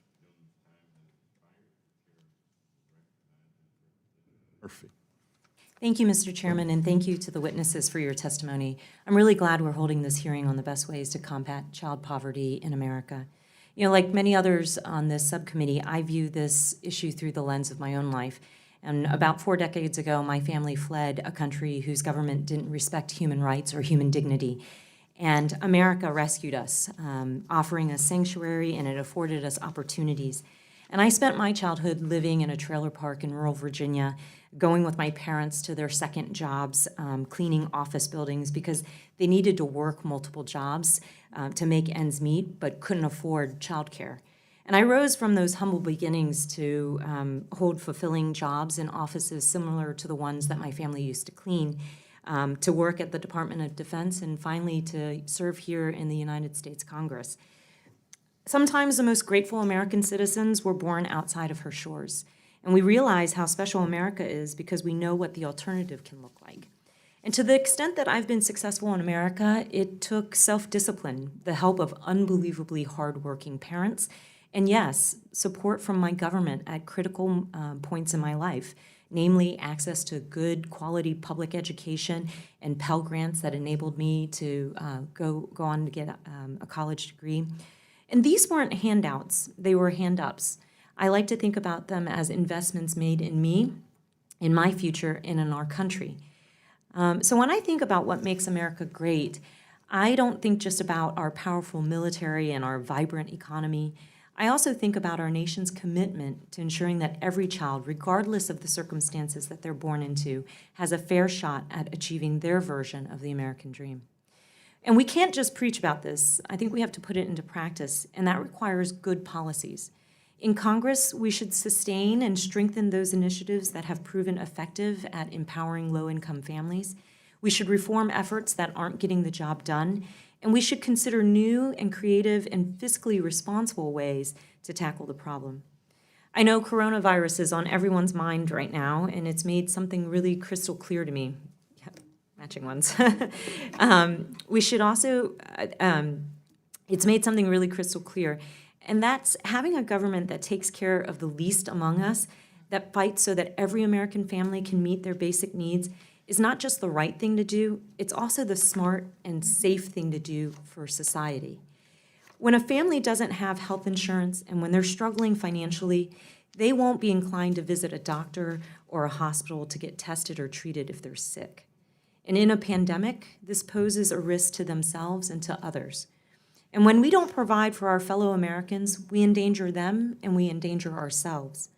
Perfect. Thank you, Mr. Chairman, and thank you to the witnesses for your testimony. I'm really glad we're holding this hearing on the best ways to combat child poverty in America. You know, like many others on this subcommittee, I view this issue through the lens of my own life. And about 4 decades ago, my family fled a country whose government didn't respect human rights or human dignity. And America rescued us, offering us sanctuary, and it afforded us opportunities. And I spent my childhood living in a trailer park in rural Virginia, going with my parents to their second jobs, cleaning office buildings because they needed to work multiple jobs to make ends meet, but couldn't afford childcare. And I rose from those humble beginnings to hold fulfilling jobs in offices similar to the ones that my family used to clean, to work at the Department of Defense, and finally to serve here in the United States Congress. Sometimes the most grateful American citizens were born outside of her shores, and we realize how special America is because we know what the alternative can look like. And to the extent that I've been successful in America, it took self-discipline, the help of unbelievably hardworking parents, and yes, support from my government at critical points in my life, namely access to good quality public education and Pell Grants that enabled me to go on to get a college degree. And these weren't handouts, they were hand-ups. I like to think about them as investments made in me, in my future, and in our country. So when I think about what makes America great, I don't think just about our powerful military and our vibrant economy. I also think about our nation's commitment to ensuring that every child, regardless of the circumstances that they're born into, has a fair shot at achieving their version of the American dream. And we can't just preach about this. I think we have to put it into practice, and that requires good policies. In Congress, we should sustain and strengthen those initiatives that have proven effective at empowering low-income families. We should reform efforts that aren't getting the job done, and we should consider new and creative and fiscally responsible ways to tackle the problem. I know coronavirus is on everyone's mind right now, and it's made something really crystal clear to me. Matching ones. We should also, it's made something really crystal clear, and that's having a government that takes care of the least among us, that fights so that every American family can meet their basic needs, is not just the right thing to do, it's also the smart and safe thing to do for society. When a family doesn't have health insurance and when they're struggling financially, they won't be inclined to visit a doctor or a hospital to get tested or treated if they're sick. And in a pandemic, this poses a risk to themselves and to others. And when we don't provide for our fellow Americans, we endanger them and we endanger ourselves.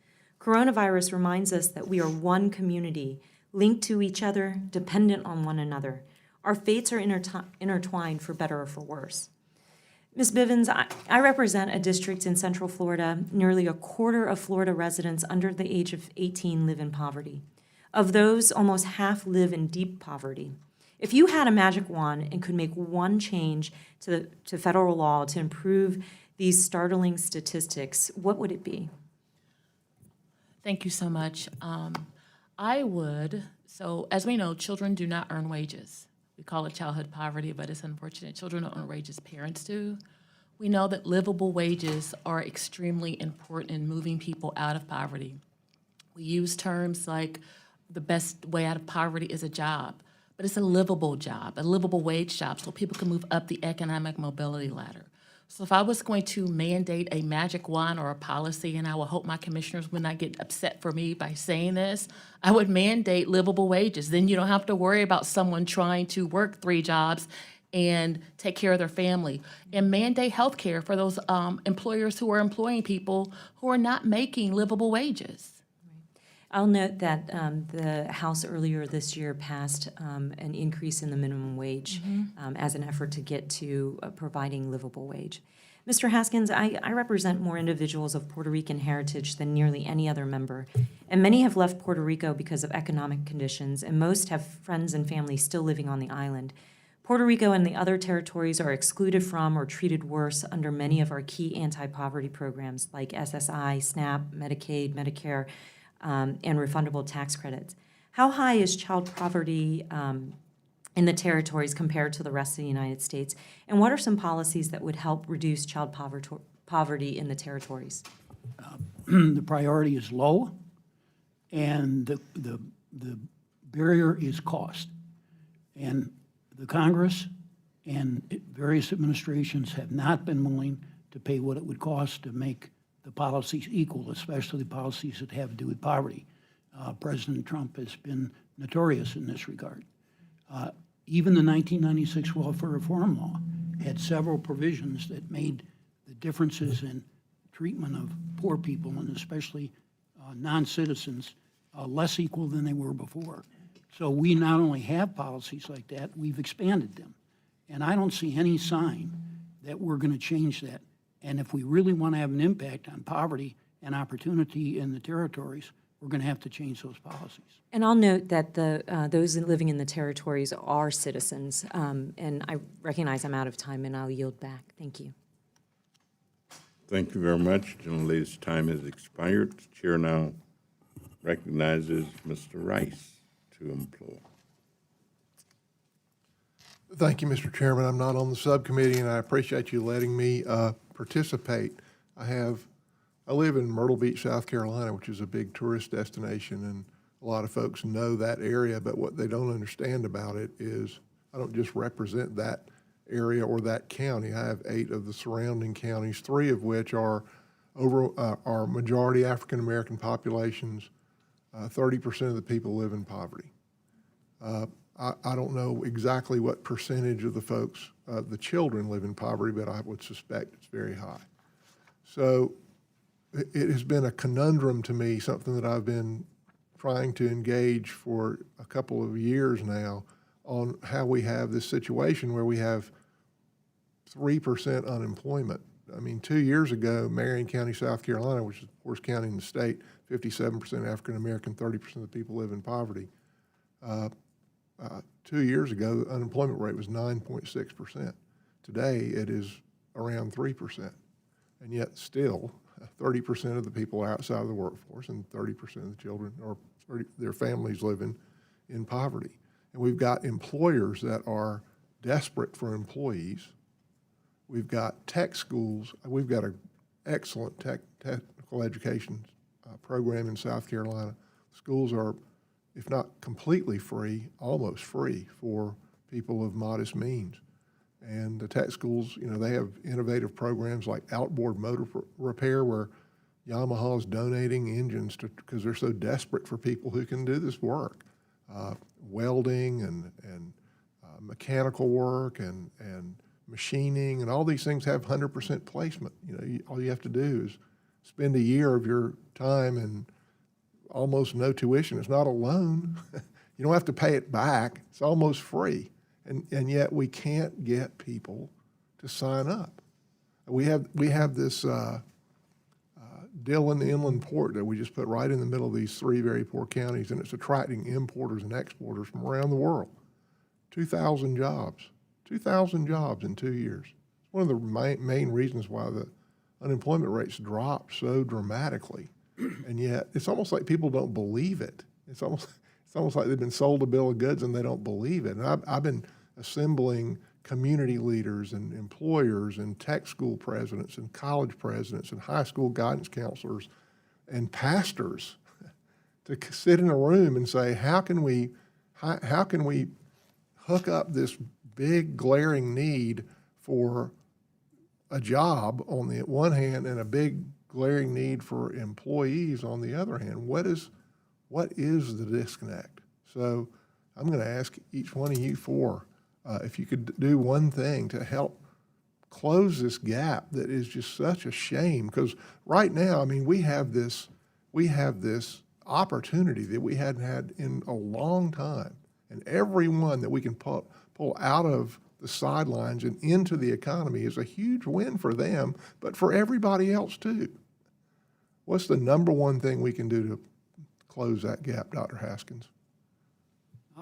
Coronavirus reminds us that we are one community, linked to each other, dependent on one another. Our fates are intertwined for better or for worse. Ms. Bivens, I represent a district in Central Florida. Nearly a quarter of Florida residents under the age of 18 live in poverty. Of those, almost half live in deep poverty. If you had a magic wand and could make one change to federal law to improve these startling statistics, what would it be? Thank you so much. So as we know, children do not earn wages. We call it childhood poverty, but it's unfortunate. Children don't earn wages, parents do. We know that livable wages are extremely important in moving people out of poverty. We use terms like the best way out of poverty is a job, but it's a livable job, a livable wage job, so people can move up the economic mobility ladder. So if I was going to mandate a magic wand or a policy, and I will hope my commissioners would not get upset for me by saying this, I would mandate livable wages. Then you don't have to worry about someone trying to work 3 jobs and take care of their family. And mandate health care for those employers who are employing people who are not making livable wages. I'll note that the House earlier this year passed an increase in the minimum wage as an effort to get to providing livable wage. Mr. Haskins, I represent more individuals of Puerto Rican heritage than nearly any other member, and many have left Puerto Rico because of economic conditions, and most have friends and family still living on the island. Puerto Rico and the other territories are excluded from or treated worse under many of our key anti-poverty programs like SSI, SNAP, Medicaid, Medicare, and refundable tax credits. How high is child poverty in the territories compared to the rest of the United States? And what are some policies that would help reduce child poverty in the territories? The priority is low, and the barrier is cost. And the Congress and various administrations have not been willing to pay what it would cost to make the policies equal, especially policies that have to do with poverty. President Trump has been notorious in this regard. Even the 1996 Welfare Reform Law had several provisions that made the differences in treatment of poor people, and especially non-citizens, less equal than they were before. So we not only have policies like that, we've expanded them. And I don't see any sign that we're going to change that. And if we really want to have an impact on poverty and opportunity in the territories, we're going to have to change those policies. And I'll note that those living in the territories are citizens, and I recognize I'm out of time, and I'll yield back. Thank you. Thank you very much. Gentlelady's time has expired. The chair now recognizes Mr. Rice to implore. Thank you, Mr. Chairman. I'm not on the subcommittee, and I appreciate you letting me participate. I live in Myrtle Beach, South Carolina, which is a big tourist destination, and a lot of folks know that area, but what they don't understand about it is I don't just represent that area or that county. I have 8 of the surrounding counties, 3 of which are majority African-American populations. 30% of the people live in poverty. I don't know exactly what percentage of the folks, the children live in poverty, but I would suspect it's very high. So it has been a conundrum to me, something that I've been trying to engage for a couple of years now, on how we have this situation where we have 3% unemployment. I mean, 2 years ago, Marion County, South Carolina, which is the poorest county in the state, 57% African-American, 30% of the people live in poverty. 2 years ago, the unemployment rate was 9.6%. Today, it is around 3%. And yet still, 30% of the people are outside of the workforce, and 30% of the children or their families live in poverty. And we've got employers that are desperate for employees. We've got tech schools. We've got an excellent technical education program in South Carolina. Schools are, if not completely free, almost free for people of modest means. And the tech schools, they have innovative programs like outboard motor repair, where Yamaha's donating engines because they're so desperate for people who can do this work. Welding and mechanical work and machining, and all these things have 100% placement. All you have to do is spend a year of your time and almost no tuition. It's not a loan. You don't have to pay it back. It's almost free. And yet we can't get people to sign up. We have this Dillon Inland Port that we just put right in the middle of these 3 very poor counties, and it's attracting importers and exporters from around the world. 2,000 jobs. 2,000 jobs in 2 years. It's one of the main reasons why the unemployment rates dropped so dramatically. And yet it's almost like people don't believe it. It's almost like they've been sold a bill of goods and they don't believe it. And I've been assembling community leaders and employers and tech school presidents and college presidents and high school guidance counselors and pastors to sit in a room and say, how can we hook up this big glaring need for a job on the one hand and a big glaring need for employees on the other hand? What is the disconnect? So I'm going to ask each one of you if you could do one thing to help close this gap that is just such a shame. Because right now, I mean, we have this opportunity that we hadn't had in a long time, and everyone that we can pull out of the sidelines and into the economy is a huge win for them, but for everybody else too. What's the number one thing we can do to close that gap, Dr. Haskins?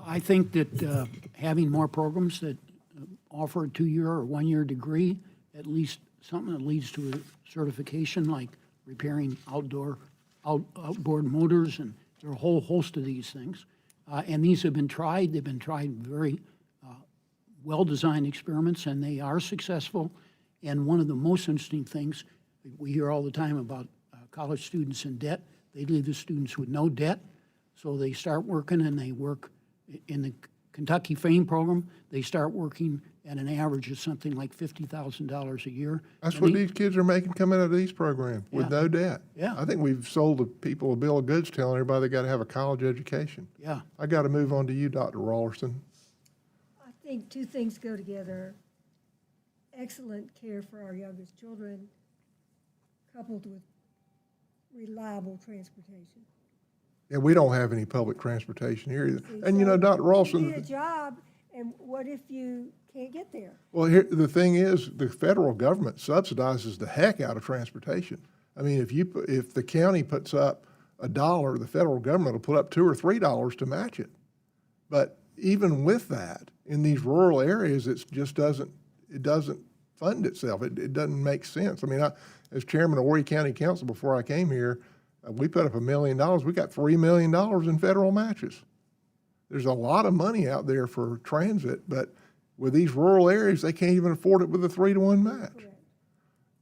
I think that having more programs that offer a 2-year or 1-year degree, at least something that leads to a certification, like repairing outboard motors, and there are a whole host of these things. And these have been tried. They've been tried very well-designed experiments, and they are successful. And one of the most interesting things, we hear all the time about college students in debt. They leave the students with no debt, so they start working, and they work In the Kentucky FAME program, they start working at an average of something like $50,000 a year. That's And what they- these kids are making coming out of these programs, with Yeah. no debt. Yeah. I think we've sold the people a bill of goods telling everybody they got to have a college education. Yeah. I got to move on to you, Dr. Rawlerson. I think two things go together. Excellent care for our youngest children, coupled with reliable transportation. Yeah, we don't have any public transportation here either. See, And you know, so Dr. You need a Rawlerson, job, and what if you can't get there? well, here, the thing is, the federal government subsidizes the heck out of transportation. I mean, if the county puts up $1, the federal government will put up $2 or $3 to match it. But even with that, in these rural areas, it doesn't fund itself. It doesn't make sense. I mean, as chairman of Horry County Council before I came here, we put up $1 million. We got $3 million in federal matches. There's a lot of money out there for transit, but with these rural areas, they can't even afford it with a 3-to-1 match.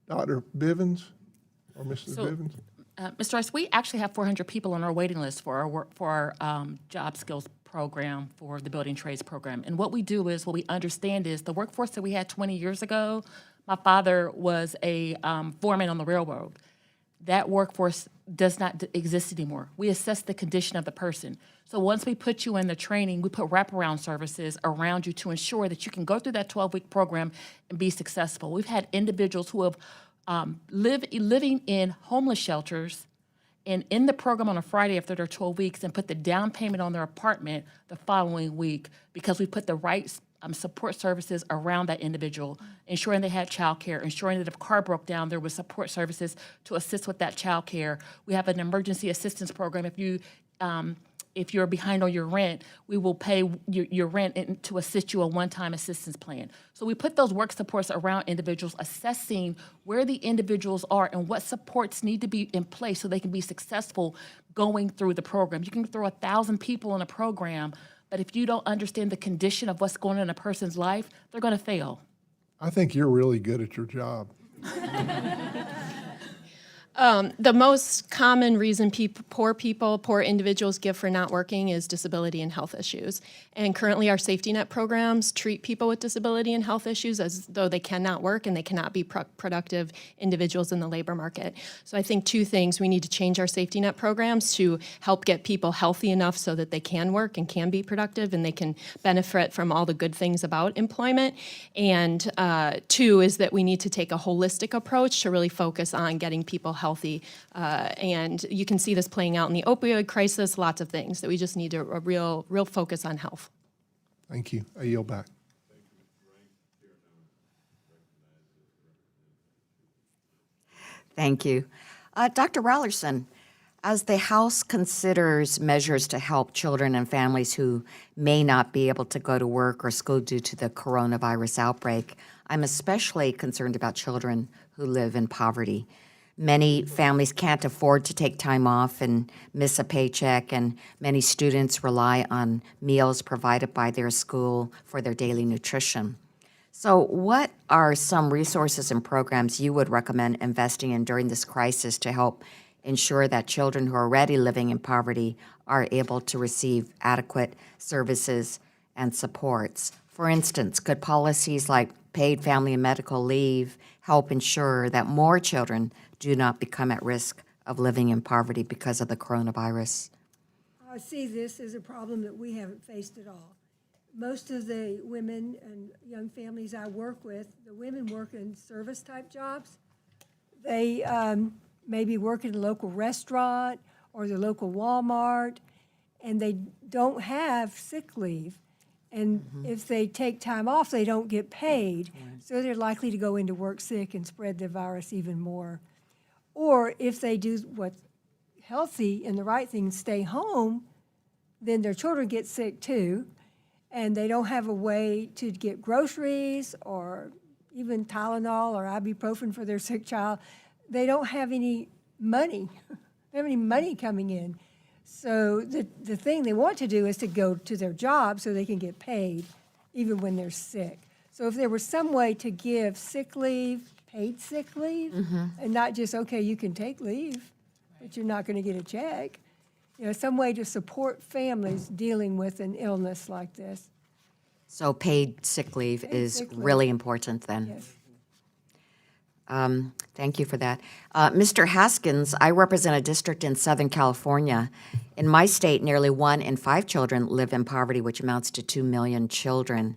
Dr. Bivens or Mrs. Bivens? Mr. Rice, we actually have 400 people on our waiting list for our job skills program, for the building trades program. And what we do is, what we understand is the workforce that we had 20 years ago, my father was a foreman on the railroad. That workforce does not exist anymore. We assess the condition of the person. So once we put you in the training, we put wraparound services around you to ensure that you can go through that 12-week program and be successful. We've had individuals who have living in homeless shelters and in the program on a Friday after their 12 weeks and put the down payment on their apartment the following week because we put the right support services around that individual, ensuring they had child care, ensuring that if a car broke down, there was support services to assist with that child care. We have an emergency assistance program. If you're behind on your rent, we will pay your rent to assist you a one-time assistance plan. So we put those work supports around individuals, assessing where the individuals are and what supports need to be in place so they can be successful going through the program. You can throw 1,000 people in a program, but if you don't understand the condition of what's going on in a person's life, they're going to fail. I think you're really good at your job. The most common reason poor individuals give for not working is disability and health issues. And currently our safety net programs treat people with disability and health issues as though they cannot work and they cannot be productive individuals in the labor market. So I think two things: we need to change our safety net programs to help get people healthy enough so that they can work and can be productive and they can benefit from all the good things about employment. And two is that we need to take a holistic approach to really focus on getting people healthy. And you can see this playing out in the opioid crisis, lots of things that we just need a real focus on health. Thank you. I yield back. Thank you. Dr. Rawlerson, as the House considers measures to help children and families who may not be able to go to work or school due to the coronavirus outbreak, I'm especially concerned about children who live in poverty. Many families can't afford to take time off and miss a paycheck, and many students rely on meals provided by their school for their daily nutrition. So what are some resources and programs you would recommend investing in during this crisis to help ensure that children who are already living in poverty are able to receive adequate services and supports? For instance, could policies like paid family and medical leave help ensure that more children do not become at risk of living in poverty because of the coronavirus? I see this as a problem that we haven't faced at all. Most of the women and young families I work with, the women work in service-type jobs. They maybe work at a local restaurant or the local Walmart, and they don't have sick leave. And if they take time off, they don't get paid. So they're likely to go into work sick and spread the virus even more. Or if they do what's healthy and the right thing, stay home, then their children get sick too, and they don't have a way to get groceries or even Tylenol or ibuprofen for their sick child. They don't have any money. They don't have any money coming in. So the thing they want to do is to go to their job so they can get paid even when they're sick. So if there was some way to give sick leave, paid sick leave, and not just, okay, you can take leave, but you're not going to get a check, some way to support families dealing with an illness like this. So paid sick leave is sick leave. really important then. Yes. Thank you for that. Mr. Haskins, I represent a district in Southern California. In my state, nearly 1 in 5 children live in poverty, which amounts to 2 million children.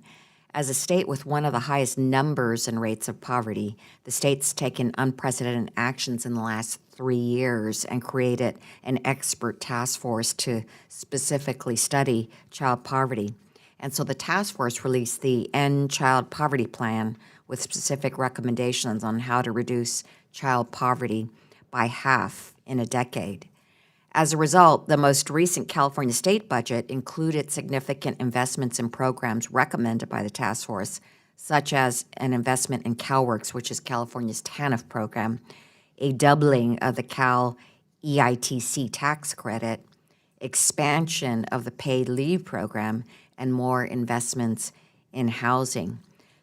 As a state with one of the highest numbers and rates of poverty, the state's taken unprecedented actions in the last 3 years and created an expert task force to specifically study child poverty. And so the task force released the End Child Poverty Plan with specific recommendations on how to reduce child poverty by half in a decade. As a result, the most recent California state budget included significant investments in programs recommended by the task force, such as an investment in CalWORKs, which is California's TANF program, a doubling of the Cal EITC tax credit, expansion of the paid leave program, and more investments in housing.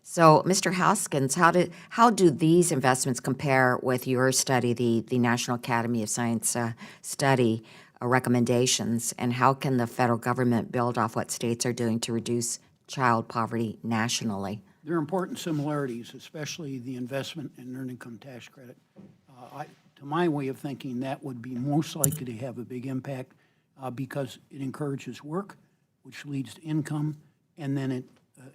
So, Mr. Haskins, how do these investments compare with your study, the National Academy of Science study recommendations, and how can the federal government build off what states are doing to reduce child poverty nationally? There are important similarities, especially the investment in earned income tax credit. To my way of thinking, that would be most likely to have a big impact because it encourages work, which leads to income, and then it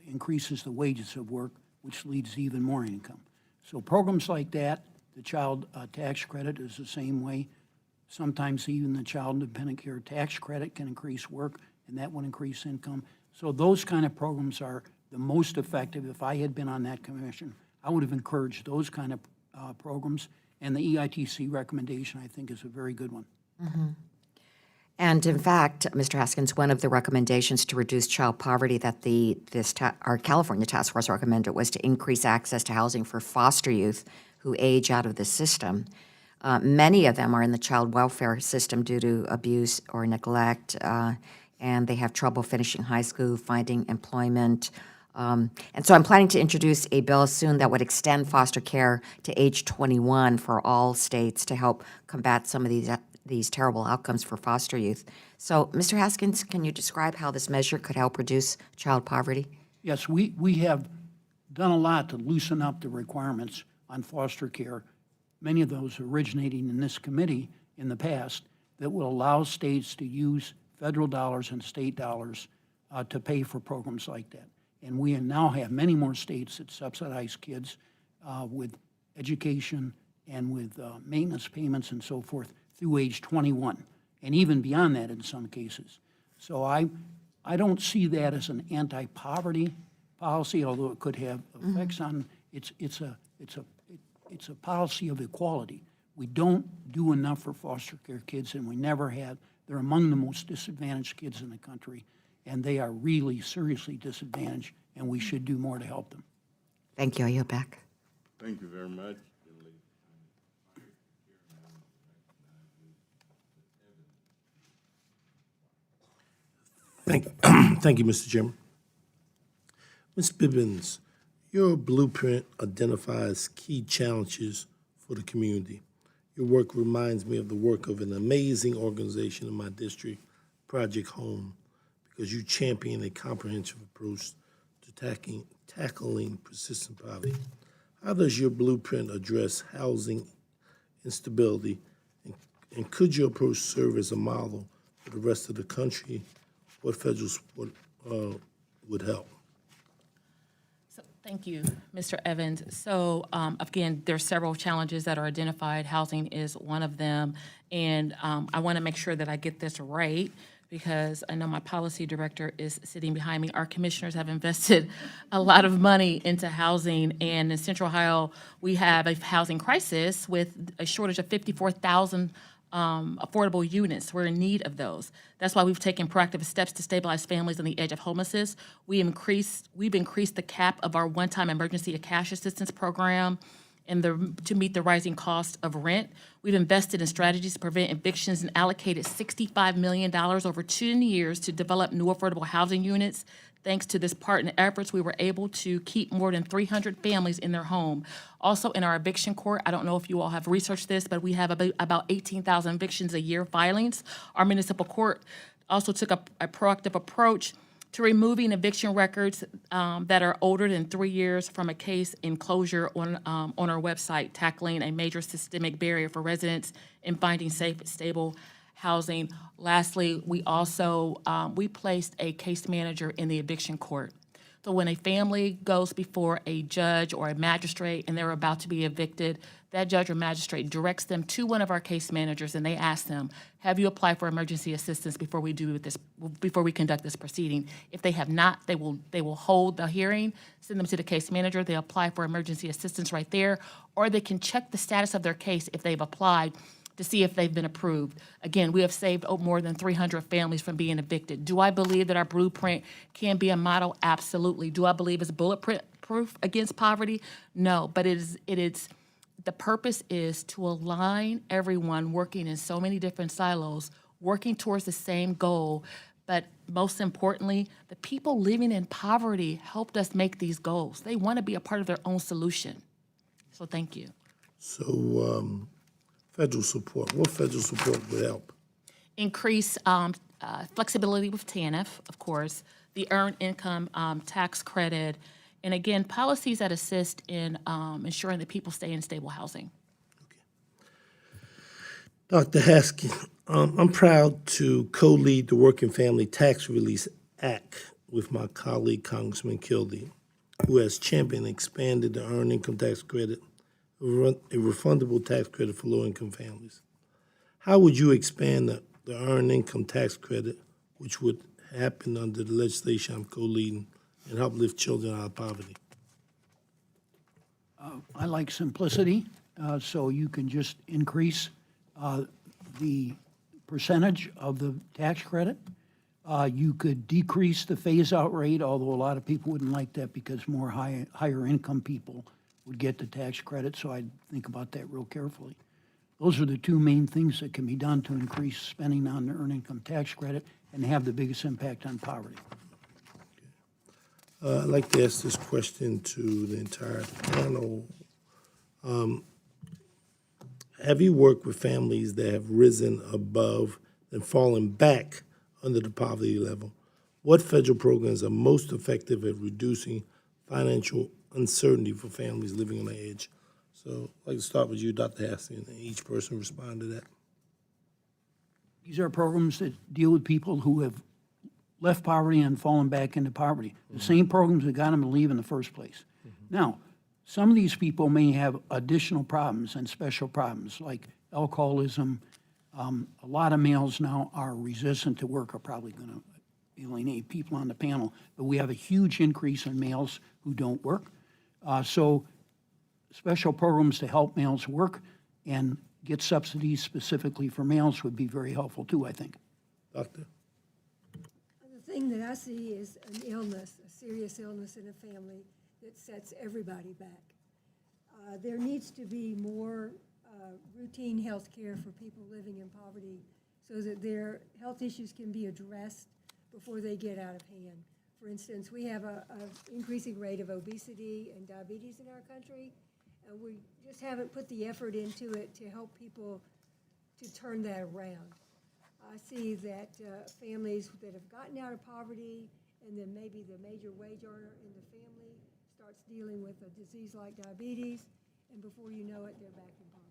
increases the wages of work, which leads to even more income. So programs like that, the child tax credit is the same way. Sometimes even the child dependent care tax credit can increase work, and that would increase income. So those kind of programs are the most effective. If I had been on that commission, I would have encouraged those kind of programs, and the EITC recommendation, I think, is a very good one. And in fact, Mr. Haskins, one of the recommendations to reduce child poverty that our California task force recommended was to increase access to housing for foster youth who age out of the system. Many of them are in the child welfare system due to abuse or neglect, and they have trouble finishing high school, finding employment. And so I'm planning to introduce a bill soon that would extend foster care to age 21 for all states to help combat some of these terrible outcomes for foster youth. So, Mr. Haskins, can you describe how this measure could help reduce child poverty? Yes, we have done a lot to loosen up the requirements on foster care, many of those originating in this committee in the past, that will allow states to use federal dollars and state dollars to pay for programs like that. And we now have many more states that subsidize kids with education and with maintenance payments and so forth through age 21, and even beyond that in some cases. So I don't see that as an anti-poverty policy, although it could have effects on. It's a policy of equality. We don't do enough for foster care kids, and we never have. They're among the most disadvantaged kids in the country, and they are really seriously disadvantaged, and we should do more to help them. Thank you. I yield back. Thank you very much. Thank you, Mr. Chairman. Ms. Bibbins, your blueprint identifies key challenges for the community. Your work reminds me of the work of an amazing organization in my district, Project Home, because you champion a comprehensive approach to tackling persistent poverty. How does your blueprint address housing instability, and could your approach serve as a model for the rest of the country? What federal support would help? So, thank you, Mr. Evans. So again, there are several challenges that are identified. Housing is one of them. And I want to make sure that I get this right because I know my policy director is sitting behind me. Our commissioners have invested a lot of money into housing. And in Central Ohio, we have a housing crisis with a shortage of 54,000 affordable units. We're in need of those. That's why we've taken proactive steps to stabilize families on the edge of homelessness. We've increased the cap of our one-time emergency cash assistance program to meet the rising cost of rent. We've invested in strategies to prevent evictions and allocated $65 million over 10 years to develop new affordable housing units Thanks to this partner efforts, we were able to keep more than 300 families in their home. Also, in our eviction court, I don't know if you all have researched this, but we have about 18,000 evictions a year filings. Our municipal court also took a proactive approach to removing eviction records that are older than 3 years from a case in closure on our website, tackling a major systemic barrier for residents in finding safe, stable housing. Lastly, we also, we placed a case manager in the eviction court. So when a family goes before a judge or a magistrate and they're about to be evicted, that judge or magistrate directs them to one of our case managers and they ask them, have you applied for emergency assistance before we conduct this proceeding? If they have not, they will hold the hearing, send them to the case manager, they apply for emergency assistance right there, or they can check the status of their case if they've applied to see if they've been approved. Again, we have saved more than 300 families from being evicted. Do I believe that our blueprint can be a model? Absolutely. Do I believe it's bulletproof against poverty? No, but the purpose is to align everyone working in so many different silos, working towards the same goal, but most importantly, the people living in poverty helped us make these goals. They want to be a part of their own solution. So thank you. So, federal support, what federal support would help? Increase flexibility with TANF, of course, the earned income tax credit, and again, policies that assist in ensuring that people stay in stable housing. Dr. Haskin, I'm proud to co-lead the Working Family Tax Release Act with my colleague, Congressman Kildee, who has championed and expanded the earned income tax credit, a refundable tax credit for low-income families. How would you expand the earned income tax credit, which would happen under the legislation I'm co-leading, and help lift children out of poverty? I like simplicity, so you can just increase the percentage of the tax credit. You could decrease the phase-out rate, although a lot of people wouldn't like that because more higher income people would get the tax credit, so I'd think about that real carefully. Those are the two main things that can be done to increase spending on the earned income tax credit and have the biggest impact on poverty. I'd like to ask this question to the entire panel. Have you worked with families that have risen above and fallen back under the poverty level? What federal programs are most effective at reducing financial uncertainty for families living on the edge? So I'd like to start with you, Dr. Haskin, and each person respond to that. These are programs that deal with people who have left poverty and fallen back into poverty. The same programs that got them to leave in the first place. Now, some of these people may have additional problems and special problems like alcoholism. A lot of males now are resistant to work, are probably going to alienate people on the panel, but we have a huge increase in males who don't work. So special programs to help males work and get subsidies specifically for males would be very helpful too, I think. Doctor? The thing that I see is an illness, a serious illness in a family that sets everybody back. There needs to be more routine health care for people living in poverty so that their health issues can be addressed before they get out of hand. For instance, we have an increasing rate of obesity and diabetes in our country, and we just haven't put the effort into it to help people to turn that around. I see that families that have gotten out of poverty and then maybe the major wage earner in the family starts dealing with a disease like diabetes, and before you know it, they're back in poverty.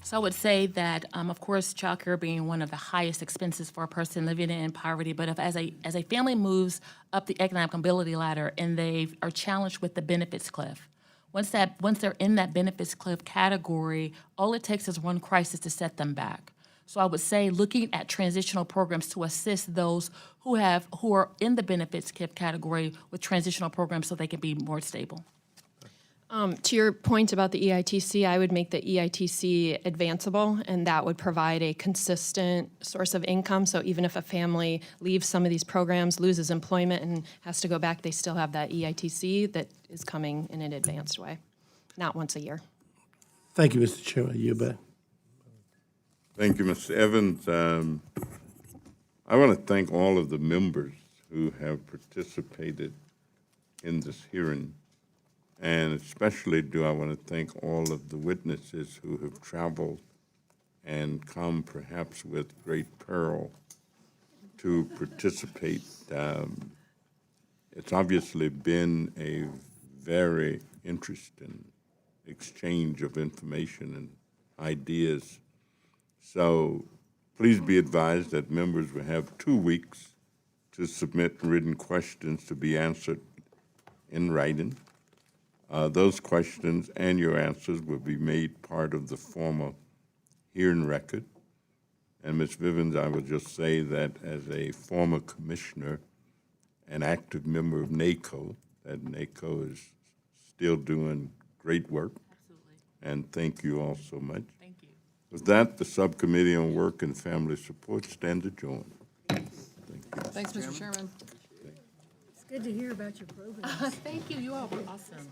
So I would say that, of course, childcare being one of the highest expenses for a person living in poverty, but if as a family moves up the economic mobility ladder and they are challenged with the benefits cliff, once they're in that benefits cliff category, all it takes is one crisis to set them back. So I would say looking at transitional programs to assist those who are in the benefits cliff category with transitional programs so they can be more stable. To your point about the EITC, I would make the EITC advanceable, and that would provide a consistent source of income. So even if a family leaves some of these programs, loses employment, and has to go back, they still have that EITC that is coming in an advanced way, not once a year. Thank you, Mr. Chairman. You're back. Thank you, Mr. Evans. I want to thank all of the members who have participated in this hearing. And especially do I want to thank all of the witnesses who have traveled and come perhaps with great peril to participate. It's obviously been a very interesting exchange of information and ideas. So please be advised that members will have 2 weeks to submit written questions to be answered in writing. Those questions and your answers will be made part of the formal hearing record. And Ms. Vivens, I would just say that as a former commissioner, an active member of NACO, that NACO is still doing great work. Absolutely. And thank you all so much. Thank you. With that, the Subcommittee on Work and Family Support stands adjourned. Thanks, Mr. Chairman. It's good to hear about your program. Thank you. You all were awesome.